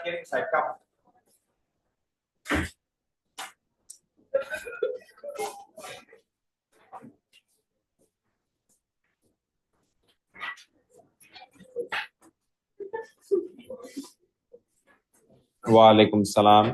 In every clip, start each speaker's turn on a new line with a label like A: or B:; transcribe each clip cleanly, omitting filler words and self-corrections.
A: Get inside, come. ওয়ালাইকুম সালাম।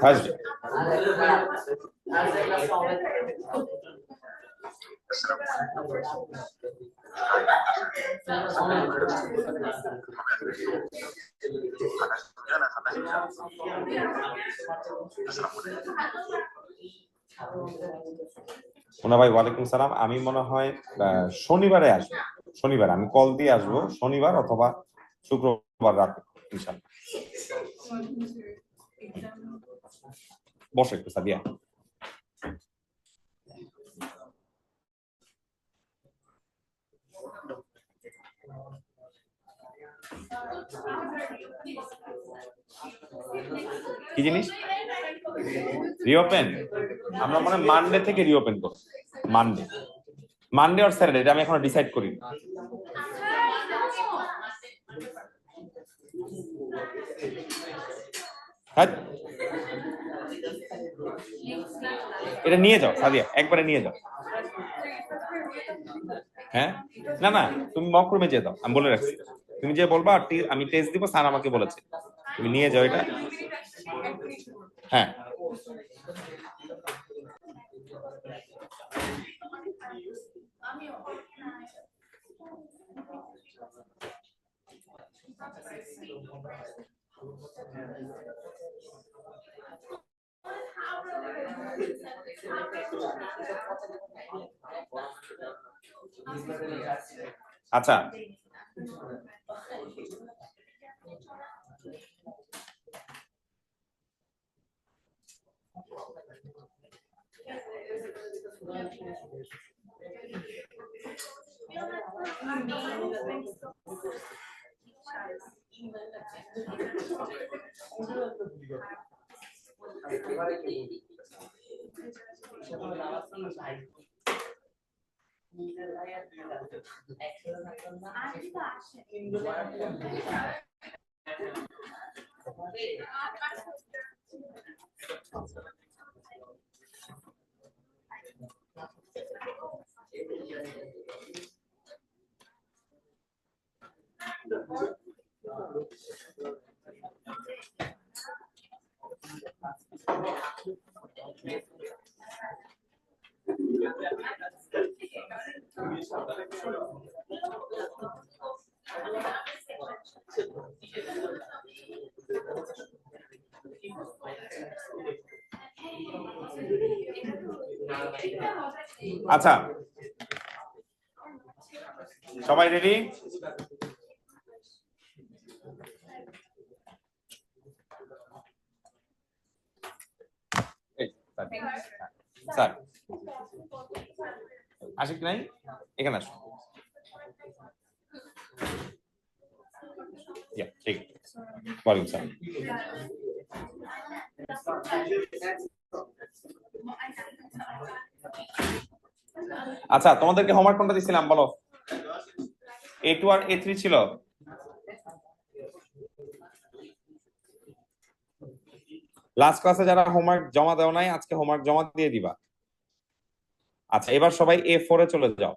A: Thursday. Mona ভাই ওয়ালাইকুম সালাম। আমি মনে হয় শনিবারে আসবো। শনিবার আমি কল দিয়ে আসবো, শনিবার অথবা শুক্রবার রাতে ইনশাআল্লাহ। বসে একটু সাদিয়া। কি জিনিস রিওপেন? আমরা মনে হয় মানডে থেকে রিওপেন করব। মানডে আর স্যাটারডে, এটা আমি এখনো ডিসাইড করি। হ্যাঁ, এটা নিয়ে যাও সাদিয়া, একবারে নিয়ে যাও। হ্যাঁ, না না, তুমি মক রুমে যেয়ে দাও, আমি বলে রাখছি। তুমি যে বলবা আমি টেস্ট দিব, স্যার আমাকে বলেছে, তুমি নিয়ে যাও এটা। হ্যাঁ, আচ্ছা আচ্ছা, সবাই রেডি? স্যার আশিক নাই, এখানে আসো। ঠিক, ওয়ালাইকুম সালাম। আচ্ছা, তোমাদেরকে হোমওয়ার্ক কোনটা দিছিলাম বলো? A2 আর A3 ছিল। লাস্ট ক্লাসে যারা হোমওয়ার্ক জমা দেও নাই, আজকে হোমওয়ার্ক জমা দিয়ে দিবা। আচ্ছা, এবার সবাই A4 এ চলে যাও।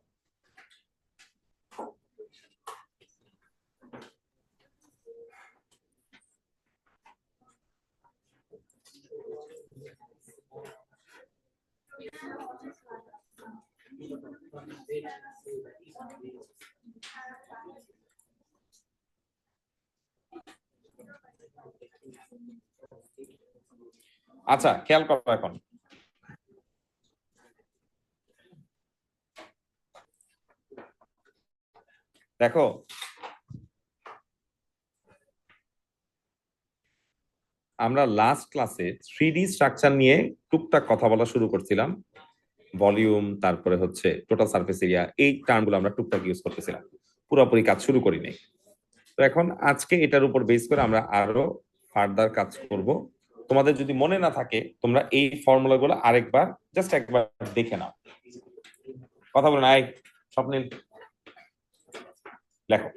A: আচ্ছা, খেয়াল করো এখন। দেখো আমরা লাস্ট ক্লাসে 3D স্ট্রাকচার নিয়ে টুকটাক কথা বলা শুরু করছিলাম, ভলিউম, তারপরে হচ্ছে টোটাল সারফেস এরিয়া, এই টার্মগুলো আমরা টুকটাক ইউজ করতেছিলাম, পুরোপুরি কাজ শুরু করি নাই। তো এখন আজকে এটার উপর বেস করে আমরা আরো ফার্দার কাজ করব। তোমাদের যদি মনে না থাকে তোমরা এই ফর্মুলাগুলো আরেকবার জাস্ট একবার দেখে নাও। কথা বলো নাই স্বপ্নিল, লেখো।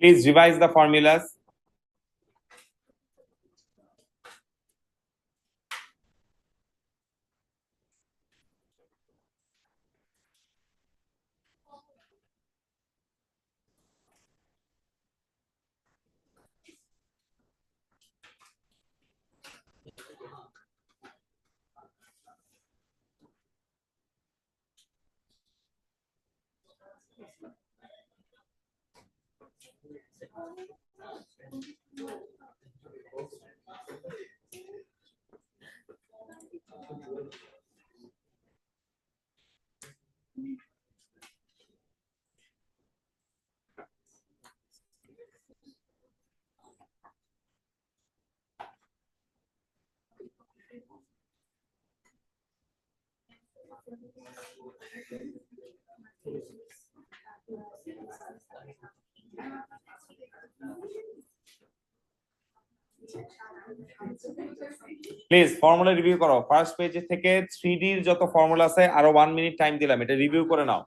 A: Please revise the formulas. Please formula review করো। ফার্স্ট পেজে থেকে 3D এর যত ফর্মুলা আছে আরো 1 মিনিট টাইম দিলাম, এটা রিভিউ করে নাও।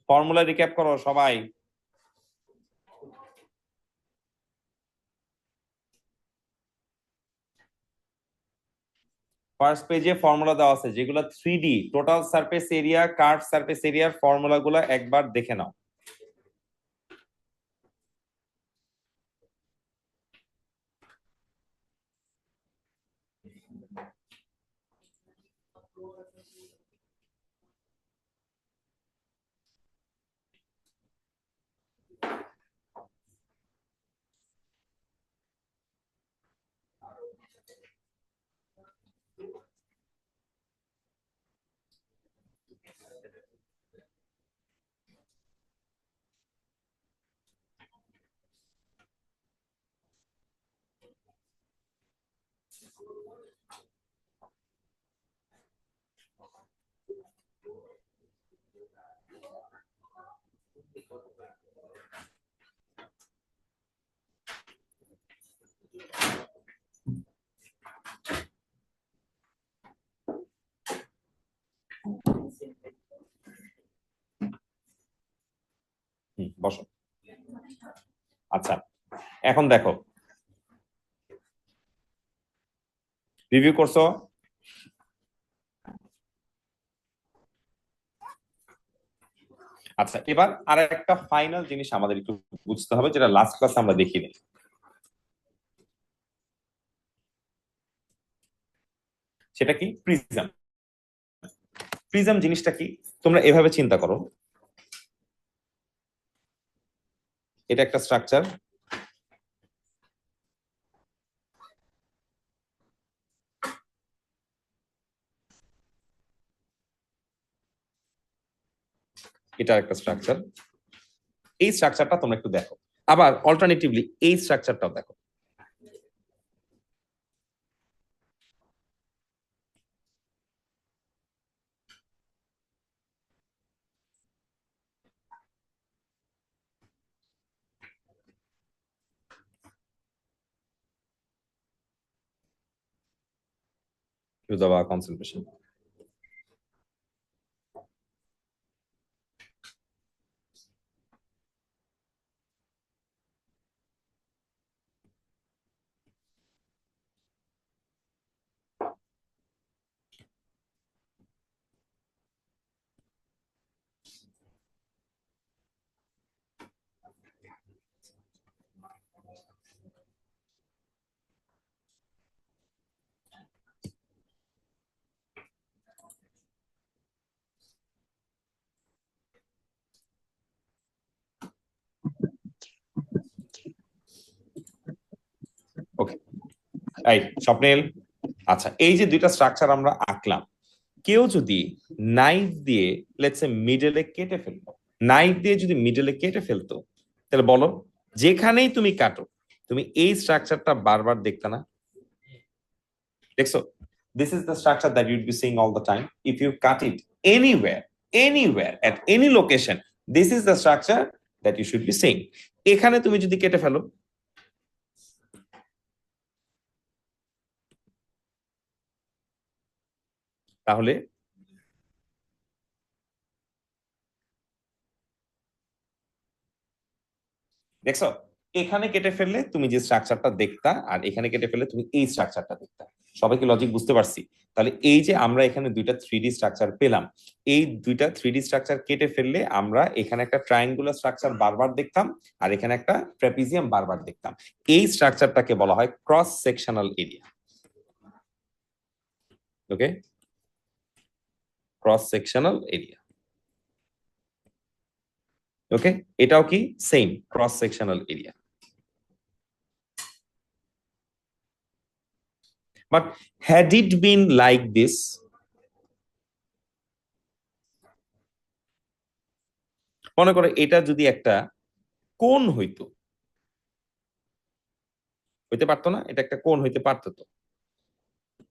A: ফর্মুলা রিক্যাপ করো সবাই। ফার্স্ট পেজে ফর্মুলা দেওয়া আছে যেগুলো 3D, total surface area, curve surface এরিয়ার ফর্মুলাগুলো একবার দেখে নাও। বসো। আচ্ছা, এখন দেখো, রিভিউ করছো? আচ্ছা, এবার আর একটা ফাইনাল জিনিস আমাদের একটু বুঝতে হবে, যেটা লাস্ট ক্লাসে আমরা দেখিনি। সেটা কি? প্রিজম। প্রিজম জিনিসটা কি তোমরা এভাবে চিন্তা করো, এটা একটা স্ট্রাকচার, এটা একটা স্ট্রাকচার। এই স্ট্রাকচারটা তোমরা একটু দেখো, আবার অল্টারনেটিভলি এই স্ট্রাকচারটাও দেখো। Yudawa concentration. এই স্বপ্নিল, আচ্ছা এই যে দুইটা স্ট্রাকচার আমরা আঁকলাম, কেউ যদি নাইফ দিয়ে লেটস সে মিডলে কেটে ফেলতো, নাইফ দিয়ে যদি মিডলে কেটে ফেলতো, তাহলে বলো যেখানেই তুমি কাটো তুমি এই স্ট্রাকচারটা বারবার দেখতে না? দেখছো, this is the structure that you'd be seeing all the time. If you cut it anywhere at any location, this is the structure that you should be seeing. এখানে তুমি যদি কেটে ফেলো, তাহলে দেখছো, এখানে কেটে ফেললে তুমি যে স্ট্রাকচারটা দেখতা, আর এখানে কেটে ফেললে তুমি এই স্ট্রাকচারটা দেখতা। সবাইকে লজিক বুঝতে পারছি? তাহলে এই যে আমরা এখানে দুইটা থ্রি স্ট্রাকচার পেলাম, এই দুইটা থ্রি স্ট্রাকচার কেটে ফেললে আমরা এখানে একটা ট্রায়াঙ্গুলার স্ট্রাকচার বারবার দেখতাম, আর এখানে একটা ট্রাপিজিয়াম বারবার দেখতাম। এই স্ট্রাকচারটাকে বলা হয় ক্রস সেকশনাল এরিয়া। ওকে, ক্রস সেকশনাল এরিয়া। ওকে, এটাও কি same cross sectional area. But had it been like this, মনে করো এটা যদি একটা কোণ হইতো, হইতে পারতো না? এটা একটা কোণ হইতে পারতো তো।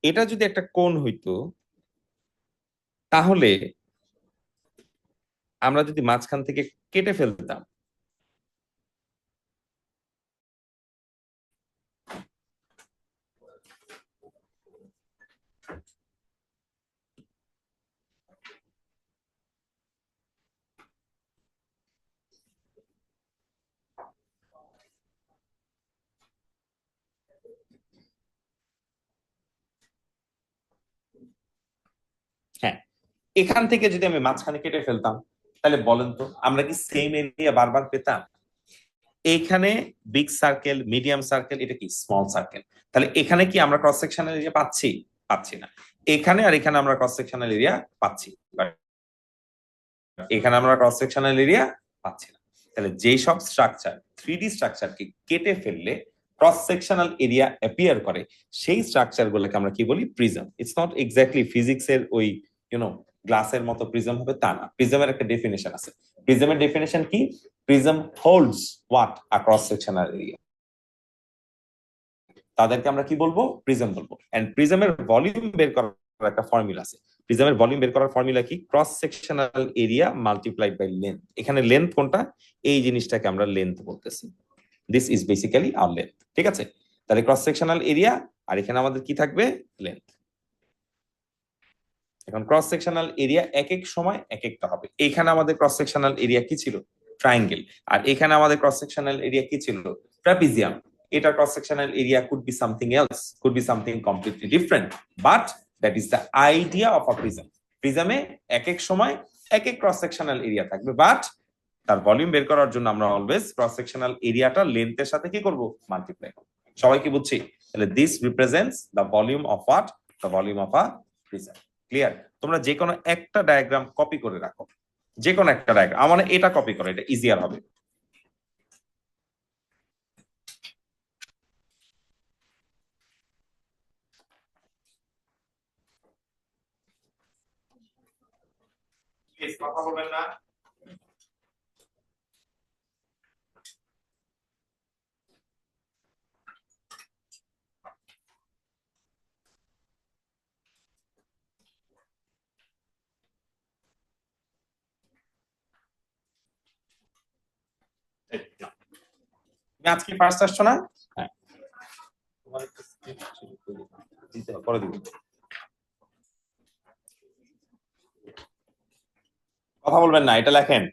A: এটা যদি একটা কোণ হইতো, তাহলে আমরা যদি মাঝখান থেকে কেটে ফেলতাম, হ্যাঁ, এখান থেকে যদি আমি মাঝখানে কেটে ফেলতাম, তাহলে বলেন তো আমরা কি সেম এরিয়া বারবার পেতাম? এইখানে বিগ সার্কেল, মিডিয়াম সার্কেল, এটা কি স্মল সার্কেল। তাহলে এখানে কি আমরা ক্রস সেকশনাল এরিয়া পাচ্ছি? পাচ্ছি না। এখানে আর এখানে আমরা ক্রস সেকশনাল এরিয়া পাচ্ছি, এখানে আমরা ক্রস সেকশনাল এরিয়া পাচ্ছি না। তাহলে যেই সব স্ট্রাকচার থ্রি স্ট্রাকচারকে কেটে ফেললে ক্রস সেকশনাল এরিয়া অ্যাপিয়ার করে, সেই স্ট্রাকচার গুলোকে আমরা কি বলি? প্রিজম। ইটস নট এক্স্যাক্টলি ফিজিক্সের ওই ইউনো গ্লাসের মতো প্রিজম হবে তা না। প্রিজমের একটা ডেফিনেশন আছে। প্রিজমের ডেফিনেশন কি? Prism holds what? A cross sectional area. তাদেরকে আমরা কি বলবো? প্রিজম বলবো। এন্ড প্রিজমের ভলিউম বের করার একটা ফর্মুলা আছে। প্রিজমের ভলিউম বের করার ফর্মুলা কি? Cross sectional area multiplied by length. এখানে লেন্থ কোনটা? এই জিনিসটাকে আমরা লেন্থ বলতেছি। This is basically our length. ঠিক আছে, তাহলে ক্রস সেকশনাল এরিয়া, আর এখানে আমাদের কি থাকবে? লেন্থ। এখন ক্রস সেকশনাল এরিয়া এক এক সময় এক একটা হবে। এখানে আমাদের ক্রস সেকশনাল এরিয়া কি ছিল? ট্রায়াঙ্গেল। আর এখানে আমাদের ক্রস সেকশনাল এরিয়া কি ছিল? ট্রাপিজিয়াম। এটা cross sectional area could be something else, could be something completely different, but that is the idea of a prism. প্রিজমে এক এক সময় এক এক ক্রস সেকশনাল এরিয়া থাকবে, বাট তার ভলিউম বের করার জন্য আমরা অলওয়েজ ক্রস সেকশনাল এরিয়াটা লেন্থের সাথে কি করব? মাল্টিপ্লাই করব। সবাই কি বুঝছি? তাহলে this represents the volume of what? The volume of a prism. Clear? তোমরা যে কোনো একটা ডায়াগ্রাম কপি করে রাখো, যে কোনো একটা ডায়াগ্রাম। আমার এটা কপি করো, এটা ইজিয়ার হবে। প্লিজ কথা বলবেন না। তুমি আজকে ফার্স্ট আসছো না? হ্যাঁ, তোমার একটা দিতে হবে, পরে দিব। কথা বলবেন না, এটা লেখেন।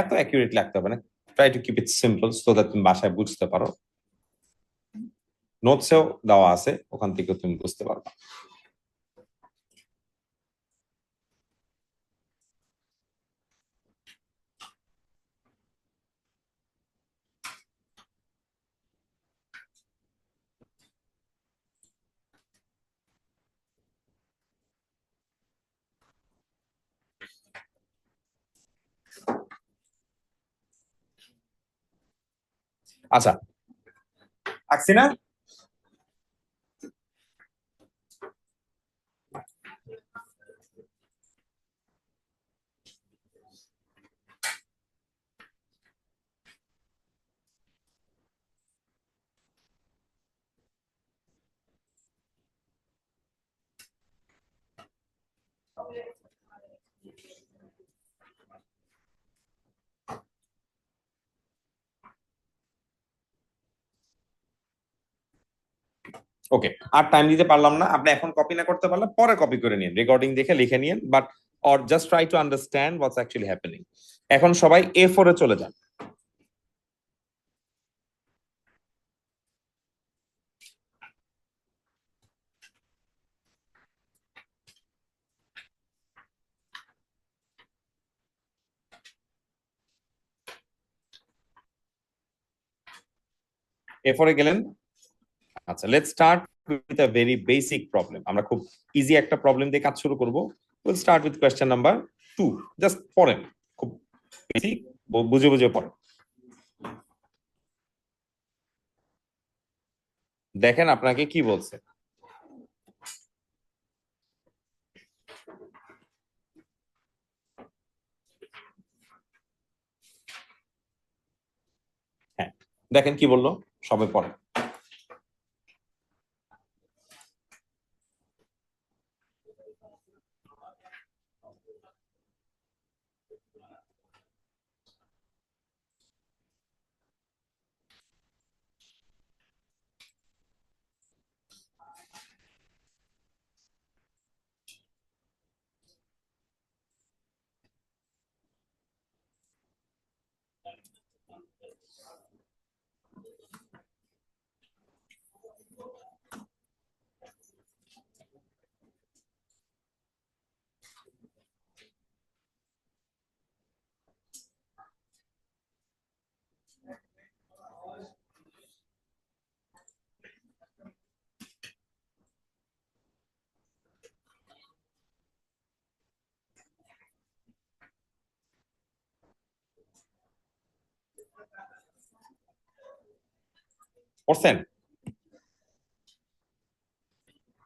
A: এত অ্যাকুরেট লাগতে হবে না, try to keep it simple so that তুমি বাসায় বুঝতে পারো। নোটসেও দেওয়া আছে, ওখান থেকে তুমি বুঝতে পারবে। আচ্ছা, আঁকছি না? ওকে, আর টাইম দিতে পারলাম না, আপনি এখন কপি না করতে পারলে পরে কপি করে নিন, রেকর্ডিং দেখে লিখে নিন, but or just try to understand what's actually happening. এখন সবাই A4 এ চলে যান। A4 এ গেলেন? আচ্ছা, let's start with a very basic problem. আমরা খুব ইজি একটা প্রবলেম দিয়ে কাজ শুরু করব। Will start with question number 2। Just পড়েন, খুব বেসিক, বুঝে বুঝে পড়েন। দেখেন আপনাকে কি বলছে। হ্যাঁ, দেখেন কি বললো, সবাই পড়েন। পড়ছেন?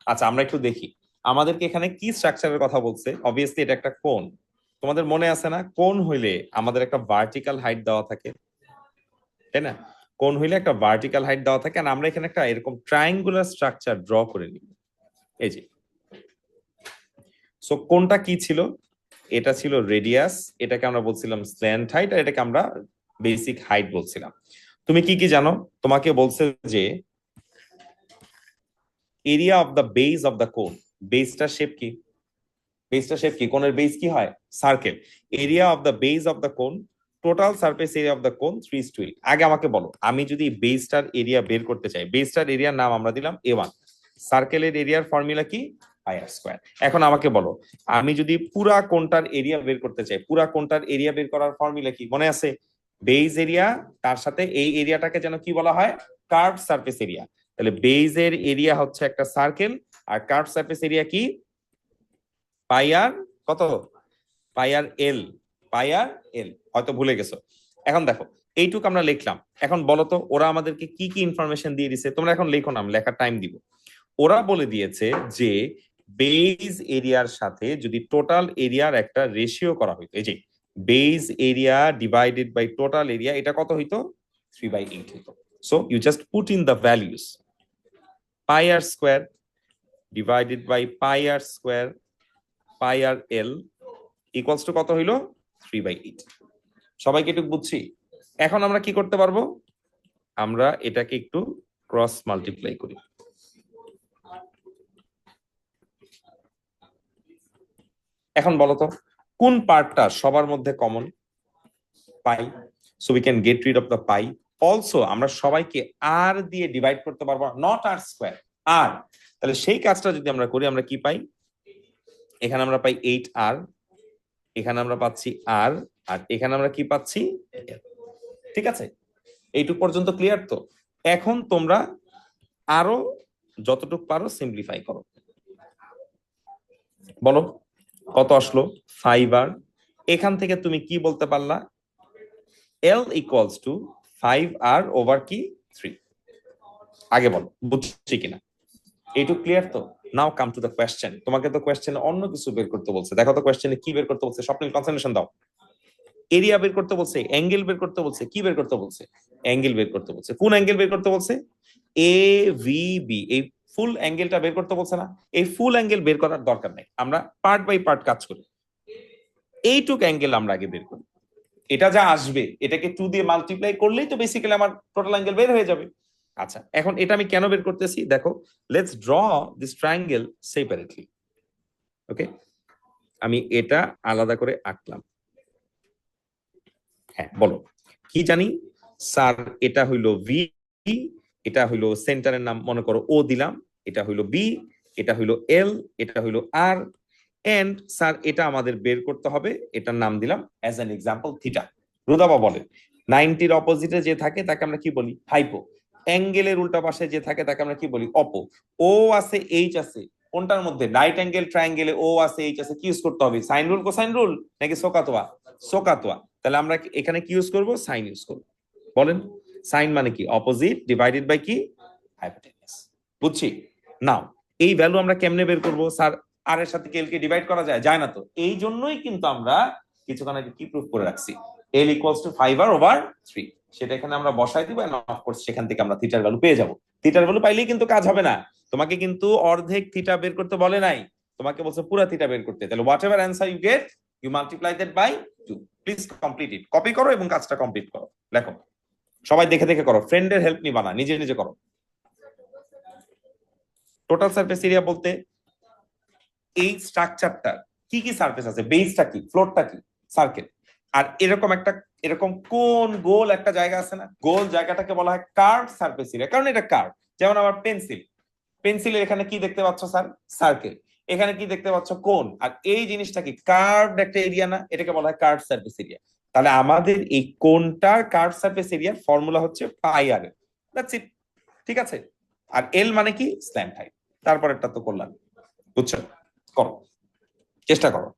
A: আচ্ছা, আমরা একটু দেখি আমাদেরকে এখানে কি স্ট্রাকচারের কথা বলছে। অবভিয়াসলি এটা একটা কোণ। তোমাদের মনে আছে না, কোণ হইলে আমাদের একটা ভার্টিক্যাল হাইট দেওয়া থাকে, তাই না? কোণ হইলে একটা ভার্টিক্যাল হাইট দেওয়া থাকে, আর আমরা এখানে একটা এরকম ট্রায়াঙ্গুলার স্ট্রাকচার ড্র করে নিব। এই যে, সো কোণটা কি ছিল? এটা ছিল রেডিয়াস, এটাকে আমরা বলছিলাম স্ল্যান্ট হাইট, আর এটাকে আমরা বেসিক হাইট বলছিলাম। তুমি কি কি জানো? তোমাকে বলছে যে area of the base of the কোণ। বেসটার শেপ কি? বেসটার শেপ কি? কোণের বেস কি হয়? Circle. Area of the base of the cone, total surface area of the cone 3:8। আগে আমাকে বলো, আমি যদি বেসটার এরিয়া বের করতে চাই, বেসটার এরিয়ার নাম আমরা দিলাম A1। সার্কেলের এরিয়ার ফর্মুলা কি? পাই আর স্কয়ার। এখন আমাকে বলো, আমি যদি পুরা কোণটার এরিয়া বের করতে চাই, পুরা কোণটার এরিয়া বের করার ফর্মুলা কি মনে আছে? বেস এরিয়া, তার সাথে এই এরিয়াটাকে যেন কি বলা হয়? Curve surface area. তাহলে বেজের এরিয়া হচ্ছে একটা সার্কেল, আর কার্ভ সারফেস এরিয়া কি? পাই আর কত? পাই আর এল। পাই আর এল, হয়তো ভুলে গেছো। এখন দেখো, এইটুকু আমরা লিখলাম। এখন বলো তো ওরা আমাদেরকে কি কি ইনফরমেশন দিয়ে দিছে? তোমরা এখন লেখো না, লেখার টাইম দিব। ওরা বলে দিয়েছে যে বেজ এরিয়ার সাথে যদি টোটাল এরিয়ার একটা রেশিও করা হইতো, এই যে base area divided by total area, এটা কত হইতো? 3/8 হইতো। So you just put in the values. Pi r square divided by pi r square pi r l equals to কত হইলো? 3/8। সবাইকে একটু বুঝছি? এখন আমরা কি করতে পারবো? আমরা এটাকে একটু ক্রস মাল্টিপ্লাই করি। এখন বলতো কোন পার্টটা সবার মধ্যে common? Pi, so we can get rid of the pi. Also আমরা সবাইকে আর দিয়ে ডিভাইড করতে পারবো, নট আর স্কোয়ার, আর। তাহলে সেই কাজটা যদি আমরা করি, আমরা কি পাই? এখানে আমরা পাই 8r, এখানে আমরা পাচ্ছি আর, আর এখানে আমরা কি পাচ্ছি? ঠিক আছে, এইটুকু পর্যন্ত ক্লিয়ার তো? এখন তোমরা আরো যতটুকু পারো সিম্পলিফাই করো। বলো কত আসলো? 5r। এখান থেকে তুমি কি বলতে পারলা? L equals to 5r over কি 3। আগে বলো বুঝছি কিনা, এইটুকু ক্লিয়ার তো? নাও কাম টু দ্য কোয়েশ্চেন। তোমাকে তো কোয়েশ্চেনে অন্য কিছু বের করতে বলছে, দেখো তো কোয়েশ্চেনে কি বের করতে বলছে, স্বপ্নিল কনসেন্ট্রেশন দাও। এরিয়া বের করতে বলছে, অ্যাঙ্গেল বের করতে বলছে, কি বের করতে বলছে? অ্যাঙ্গেল বের করতে বলছে। কোন অ্যাঙ্গেল বের করতে বলছে? এ ভি বি, এই ফুল অ্যাঙ্গেলটা বের করতে বলছে না? এই ফুল অ্যাঙ্গেল বের করার দরকার নেই, আমরা পার্ট বাই পার্ট কাজ করি। এইটুক অ্যাঙ্গেল আমরা আগে বের করি, এটা যা আসবে এটাকে 2 দিয়ে মাল্টিপ্লাই করলেই তো বেসিক্যালি আমার টোটাল অ্যাঙ্গেল বের হয়ে যাবে। আচ্ছা, এখন এটা আমি কেন বের করতেছি দেখো, let's draw this triangle separately. Okay, আমি এটা আলাদা করে আঁকলাম। হ্যাঁ বলো কি জানি স্যার? এটা হইলো ভি, এটা হইলো সেন্টারের নাম মনে করো ও দিলাম, এটা হইলো বি, এটা হইলো এল, এটা হইলো আর, এন্ড স্যার এটা আমাদের বের করতে হবে, এটার নাম দিলাম as an example theta. Rudaba বলে 90-র অপোজিটে যে থাকে তাকে আমরা কি বলি? হাইপো। অ্যাঙ্গেলের উল্টা পাশে যে থাকে তাকে আমরা কি বলি? অপো। ও আছে এইচ আছে, কোনটার মধ্যে? রাইট অ্যাঙ্গেল ট্রায়াঙ্গেলে ও আছে এইচ আছে, কি ইউজ করতে হবে? সাইন রুল, কোসাইন রুল, নাকি সোকাতোয়া? সোকাতোয়া। তাহলে আমরা এখানে কি ইউজ করব? সাইন ইউজ করব। বলেন সাইন মানে কি? অপোজিট ডিভাইডেড বাই কি? হাইপোটেনিউস। বুঝছি? নাও এই ভ্যালু আমরা কেমনে বের করব? স্যার আর এর সাথে এল কে ডিভাইড করা যায়? যায় না তো। এই জন্যই কিন্তু আমরা কিছুক্ষণ আগে কি প্রুফ করে রাখছি, এল ইকুয়ালস টু 5r ওভার 3। সেটা এখানে আমরা বসাই দিব, এন্ড অফ কোর্স সেখান থেকে আমরা থিটার ভ্যালু পেয়ে যাব। থিটার ভ্যালু পাইলেই কিন্তু কাজ হবে না, তোমাকে কিন্তু অর্ধেক থিটা বের করতে বলে নাই, তোমাকে বলছে পুরো থিটা বের করতে। তাহলে whatever answer you get, you multiply that by 2। Please complete it, copy করো এবং কাজটা কমপ্লিট করো। লেখো, সবাই দেখে দেখে করো, ফ্রেন্ডের হেল্প নিবা না, নিজে নিজে করো। টোটাল সারফেস এরিয়া বলতে এই স্ট্রাকচারটা কি কি সারফেস আছে, বেসটা কি, ফ্লোরটা কি, সার্কেল। আর এরকম একটা, এরকম কোন গোল একটা জায়গা আছে না, গোল জায়গাটাকে বলা হয় কার্ভ সারফেস এরিয়া, কারণ এটা কার্ভ। যেমন আমার পেন্সিল, পেন্সিলের এখানে কি দেখতে পাচ্ছ স্যার? সার্কেল। এখানে কি দেখতে পাচ্ছ? কোন। আর এই জিনিসটা কি? কার্ভড একটা এরিয়া না, এটাকে বলা হয় কার্ভ সারফেস এরিয়া। তাহলে আমাদের এই কোনটার কার্ভ সারফেস এরিয়ার ফর্মুলা হচ্ছে পাই আর। দ্যাটস ইট, ঠিক আছে? আর এল মানে কি? Slant height. তারপরেরটা তো করলাম, বুঝছো? করো, চেষ্টা করো।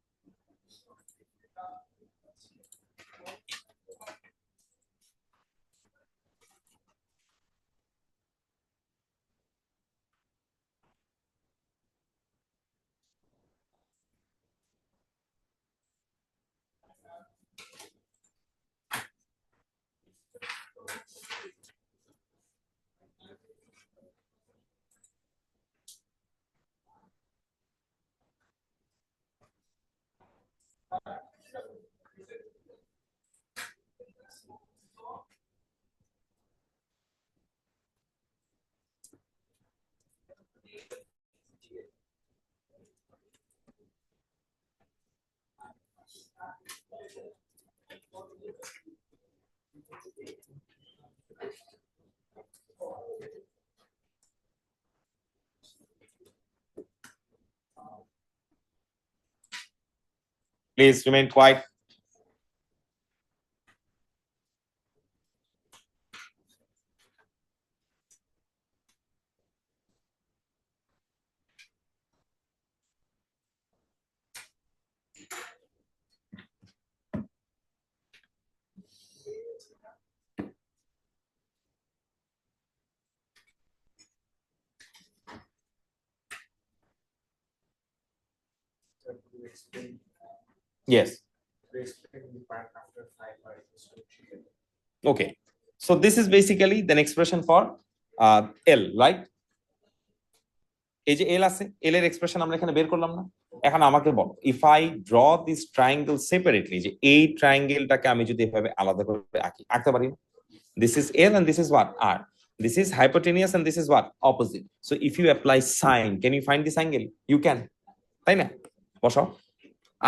A: Please remain quiet. Yes. Okay. So this is basically the expression for L, right? এই যে এল আছে, এল এর এক্সপ্রেশন আমরা এখানে বের করলাম না। এখন আমাকে বলো, if I draw this triangle separately, যে এই ট্রায়াঙ্গেলটাকে আমি যদি এভাবে আলাদা করে আঁকতে পারি, this is L and this is what? R. This is hypotenuse and this is what? Opposite. So if you apply sine, can you find this angle? You can. তাই না? বসাও।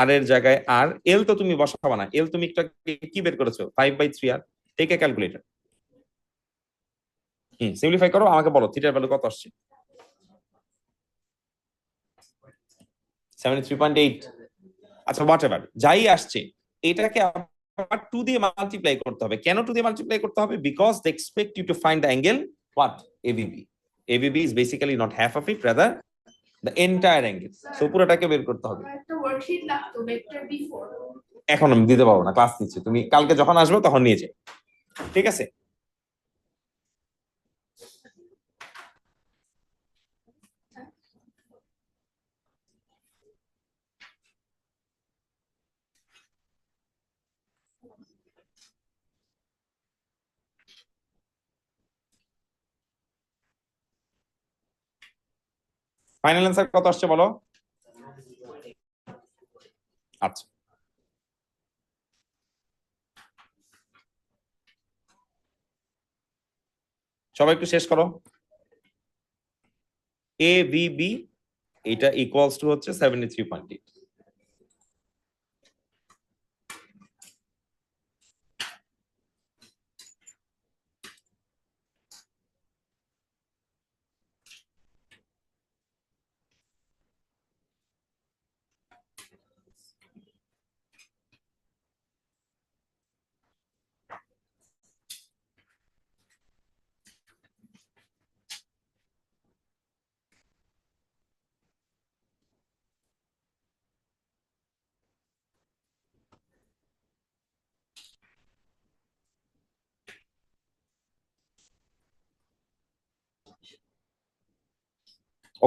A: আর এর জায়গায় আর, এল তো তুমি বসাবা না, এল তুমি একটা কি বের করেছো 5/3 আর, টেক এ ক্যালকুলেটর, সিম্পলিফাই করো, আমাকে বলো থিটার ভ্যালু কত আসছে। 73.8। আচ্ছা হোয়াট এভার যাই আসছে, এটাকে আবার 2 দিয়ে মাল্টিপ্লাই করতে হবে। কেন 2 দিয়ে মাল্টিপ্লাই করতে হবে? Because they expect you to find the angle what, ABB. ABB is basically not half of it, rather the entire angle. So পুরোটাকে বের করতে হবে।
B: একটা ওয়ার্কশিট লাগতো ভেক্টর বি4।
A: এখন আমি দিতে পারবো না, ক্লাস নিচ্ছি, তুমি কালকে যখন আসবে তখন নিয়ে যাও, ঠিক আছে? ফাইনাল অ্যান্সার কত আসছে বলো? আচ্ছা সবাই একটু শেষ করো। এ বি বি এটা ইকুয়ালস টু হচ্ছে 73.8।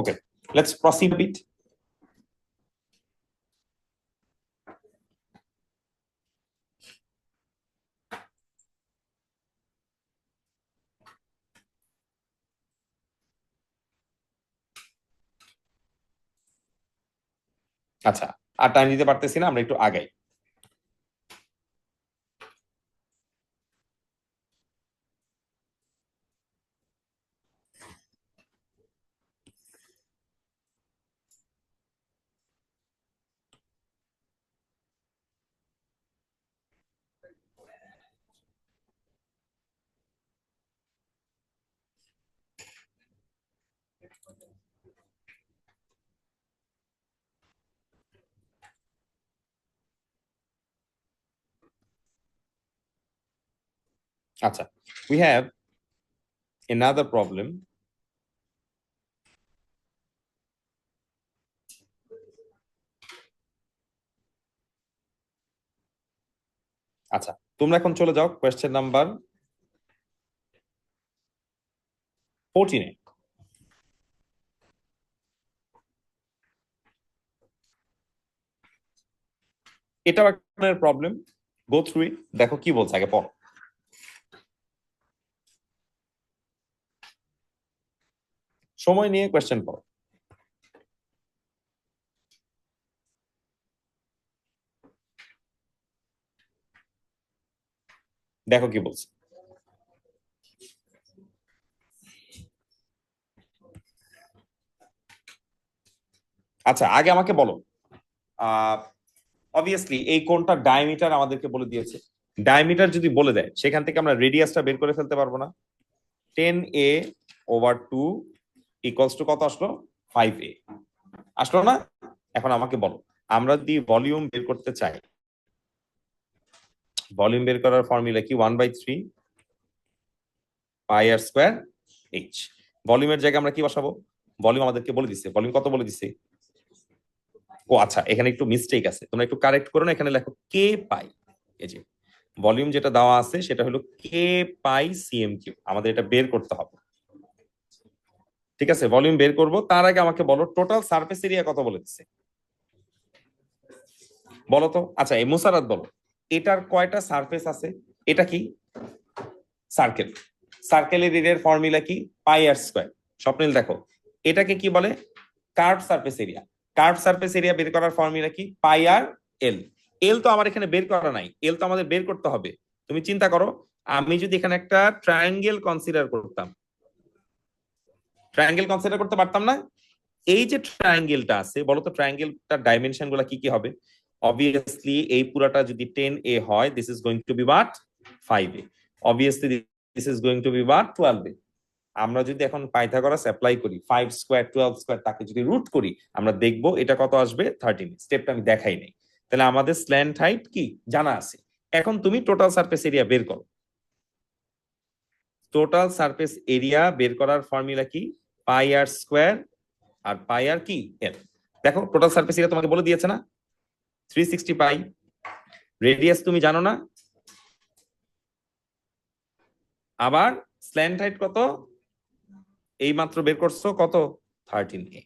A: ওকে, লেটস প্রসিড বিট। আচ্ছা আর টাইম দিতে পারতেছি না, আমরা একটু আগাই। আচ্ছা, we have another problem. আচ্ছা তোমরা এখন চলে যাও কোয়েশ্চেন নাম্বার 14-এ। এটাও এক ধরনের প্রবলেম, গো থ্রু ইট, দেখো কি বলছে আগে পড়ো। সময় নিয়ে কোয়েশ্চেন পড়ো। দেখো কি বলছে। আচ্ছা আগে আমাকে বলো, অবভিয়াসলি এই কোণটা ডায়ামিটার আমাদেরকে বলে দিয়েছে। ডায়ামিটার যদি বলে দেয় সেখান থেকে আমরা রেডিয়াসটা বের করে ফেলতে পারবো না। 10a/2 ইকুয়ালস টু কত আসলো? 5a আসলো না? এখন আমাকে বলো, আমরা যদি ভলিউম বের করতে চাই, ভলিউম বের করার ফর্মুলা কি? 1/3 πr² h। ভলিউমের জায়গায় আমরা কি বসাবো? ভলিউম আমাদেরকে বলে দিচ্ছে, ভলিউম কত বলে দিচ্ছে? ও আচ্ছা এখানে একটু মিস্টেক আছে, তোমরা একটু কারেক্ট করো না, এখানে লেখো কে পাই। এই যে ভলিউম যেটা দেওয়া আছে সেটা হলো কে পাই cm3, আমাদের এটা বের করতে হবে। ঠিক আছে, ভলিউম বের করব, তার আগে আমাকে বলো টোটাল সারফেস এরিয়া কত বলে দিচ্ছে বলো তো। আচ্ছা এই মুসারাত বলো, এটার কয়টা সারফেস আছে? এটা কি সার্কেল, সার্কেলের এরিয়ার ফর্মুলা কি? πr²। স্বপ্নিল দেখো এটাকে কি বলে? Curve surface area. Curve surface area বের করার ফর্মুলা কি? πr/l। এল তো আমার এখানে বের করা নাই, এল তো আমাদের বের করতে হবে। তুমি চিন্তা করো, আমি যদি এখানে একটা ট্রায়াঙ্গেল কনসিডার করতাম, ট্রায়াঙ্গেল কনসিডার করতে পারতাম না? এই যে ট্রায়াঙ্গেলটা আছে, বলো তো ট্রায়াঙ্গেলটার ডাইমেনশন গুলা কি কি হবে? obviously এই পুরাটা যদি 10a হয়, this is going to be what 5a, obviously this is going to be what 12a। আমরা যদি এখন পাইথাগোরাস অ্যাপ্লাই করি 5 স্কয়ার 12 স্কয়ার তাকে যদি রুট করি, আমরা দেখব এটা কত আসবে 13। স্টেপটা আমি দেখাই নাই। তাহলে আমাদের স্ল্যান্ট হাইট কি জানা আছে। এখন তুমি টোটাল সারফেস এরিয়া বের করো। টোটাল সারফেস এরিয়া বের করার ফর্মুলা কি, পাই আর স্কয়ার আর পাই আর কি এর। দেখো টোটাল সারফেস এরিয়া তোমাকে বলে দিয়েছে না 360 পাই। রেডিয়াস তুমি জানো না, আবার স্ল্যান্ট হাইট কত এই মাত্র বের করছো কত 13a।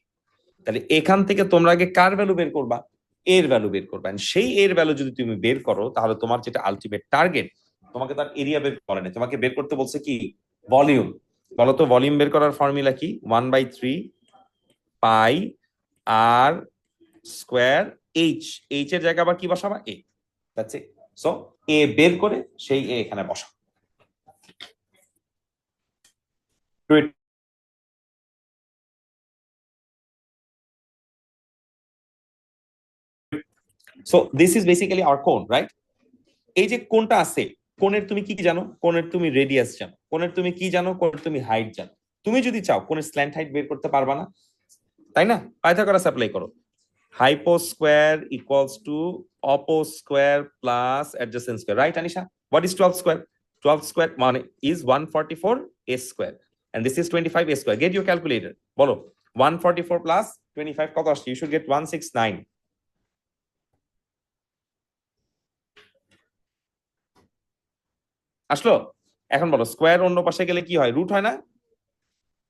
A: তাহলে এখান থেকে তোমরা আগে কার ভ্যালু বের করবা, এর ভ্যালু বের করবা। সেই এর ভ্যালু যদি তুমি বের করো তাহলে তোমার যেটা আলটিমেট টার্গেট, তোমাকে তার এরিয়া বের করে না, তোমাকে বের করতে বলছে কি ভলিউম। বলো তো ভলিউম বের করার ফর্মুলা কি, 1/3 পাই আর স্কয়ার এইচ। এইচ এর জায়গা আবার কি বসাবা এ, দ্যাটস ইট। সো এ বের করে সেই এ এখানে বসা। So this is basically our কোণ, রাইট? এই যে কোণটা আছে, কোণের তুমি কি কি জানো, কোণের তুমি রেডিয়াস জানো, কোণের তুমি কি জানো, কোণের তুমি হাইট জানো। তুমি যদি চাও কোণের স্ল্যান্ট হাইট বের করতে পারবা না, তাই না? পাইথাগোরাস অ্যাপ্লাই করো, hypo square equals to oppo square plus adjacent square, right Anisha? What is 12 square? 12 square মানে is 144 a square and this is 25 a square. Get your calculator, বলো 144 plus 25 কত আসছে? You should get 169। আসলো? এখন বলো square অন্য পাশে গেলে কি হয়, রুট হয় না?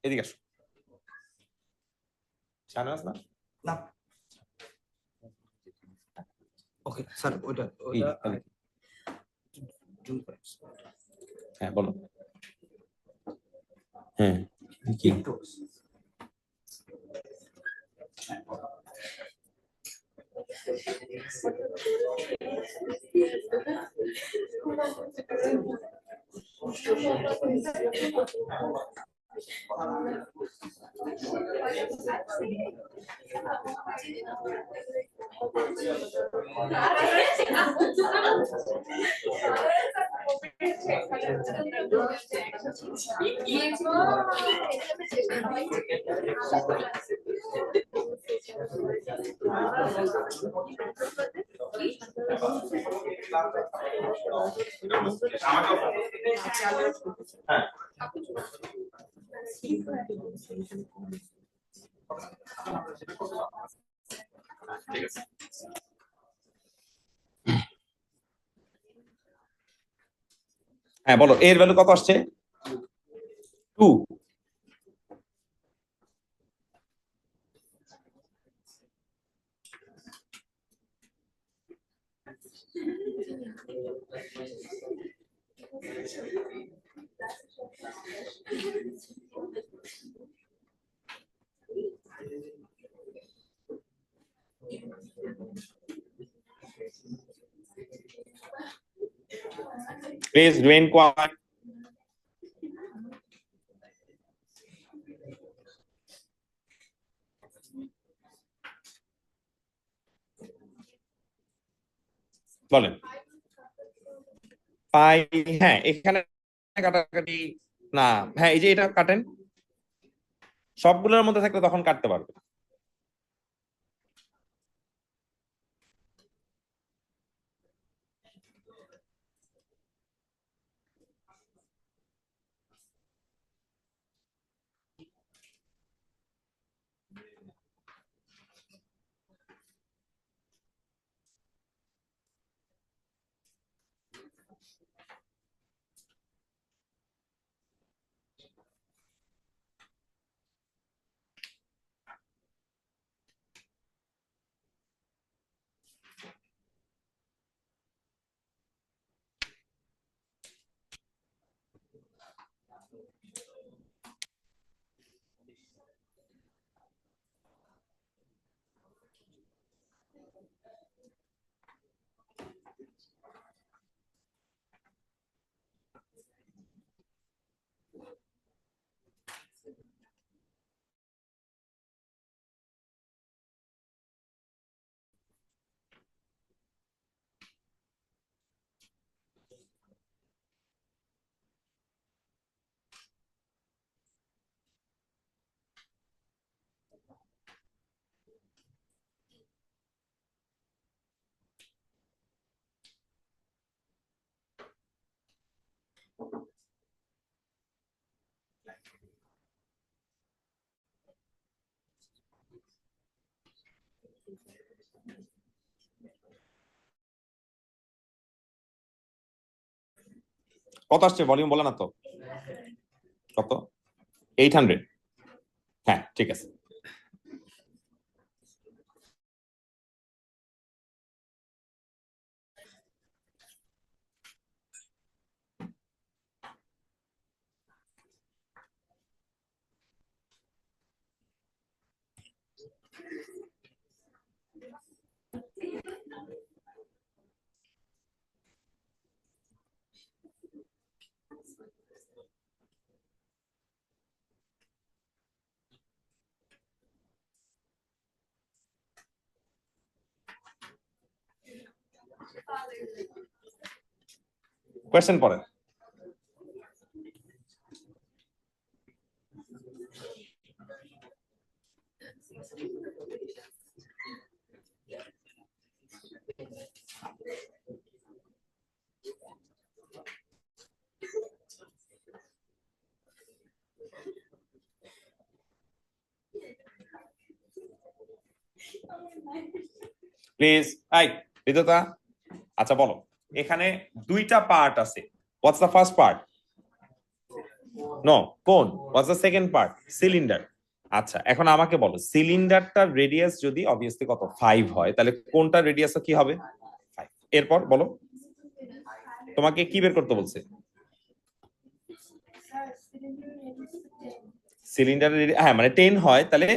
A: এদিকে আসো, শাহনাজ না
C: না ওকে স্যার ওটা
A: এই,
C: ওটা
A: তাহলে হ্যাঁ বলো। হ্যাঁ কি
C: একটু
A: হ্যাঁ বলো এর ভ্যালু কত আসছে 2। Please do inquire. বলেন পাই, হ্যাঁ এখানে কাটাকাটি না, হ্যাঁ এই যে এটা কাটেন, সবগুলোর মধ্যে থাকলে তখন কাটতে পারবে। কত আসছে ভলিউম বলে না তো কত 800 হ্যাঁ ঠিক আছে কোয়েশ্চেন পড়ে প্লিজ আই বিদ্যুতা আচ্ছা বলো এখানে দুইটা পার্ট আছে what's the first part no cone what's the second part cylinder আচ্ছা এখন আমাকে বলো সিলিন্ডারটার রেডিয়াস যদি অবভিয়াসলি কত 5 হয় তাহলে কোনটার রেডিয়াস কি হবে 5 এরপর বলো তোমাকে কি বের করতে বলছে সিলিন্ডারের হ্যাঁ মানে 10 হয় তাহলে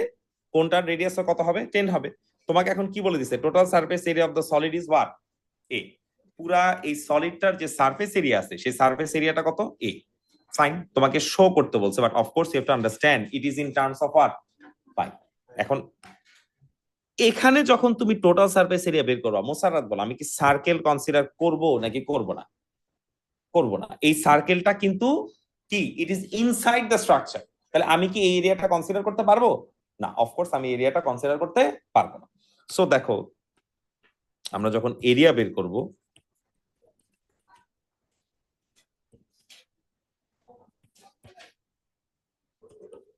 A: কোনটার রেডিয়াস কত হবে 10 হবে তোমাকে এখন কি বলে দিছে total surface area of the solid is what a পুরা এই সলিডটার যে সারফেস এরিয়া আছে সেই সারফেস এরিয়াটা কত এ ফাইন তোমাকে শো করতে বলছে but of course you have to understand it is in terms of what pi এখন এখানে যখন তুমি টোটাল সারফেস এরিয়া বের করবা মোসাররাত বলো আমি কি সার্কেল কনসিডার করব নাকি করব না করব না এই সার্কেলটা কিন্তু কি it is inside the structure তাহলে আমি কি এই এরিয়াটা কনসিডার করতে পারবো না অফকোর্স আমি এরিয়াটা কনসিডার করতে পারবো না সো দেখো আমরা যখন এরিয়া বের করব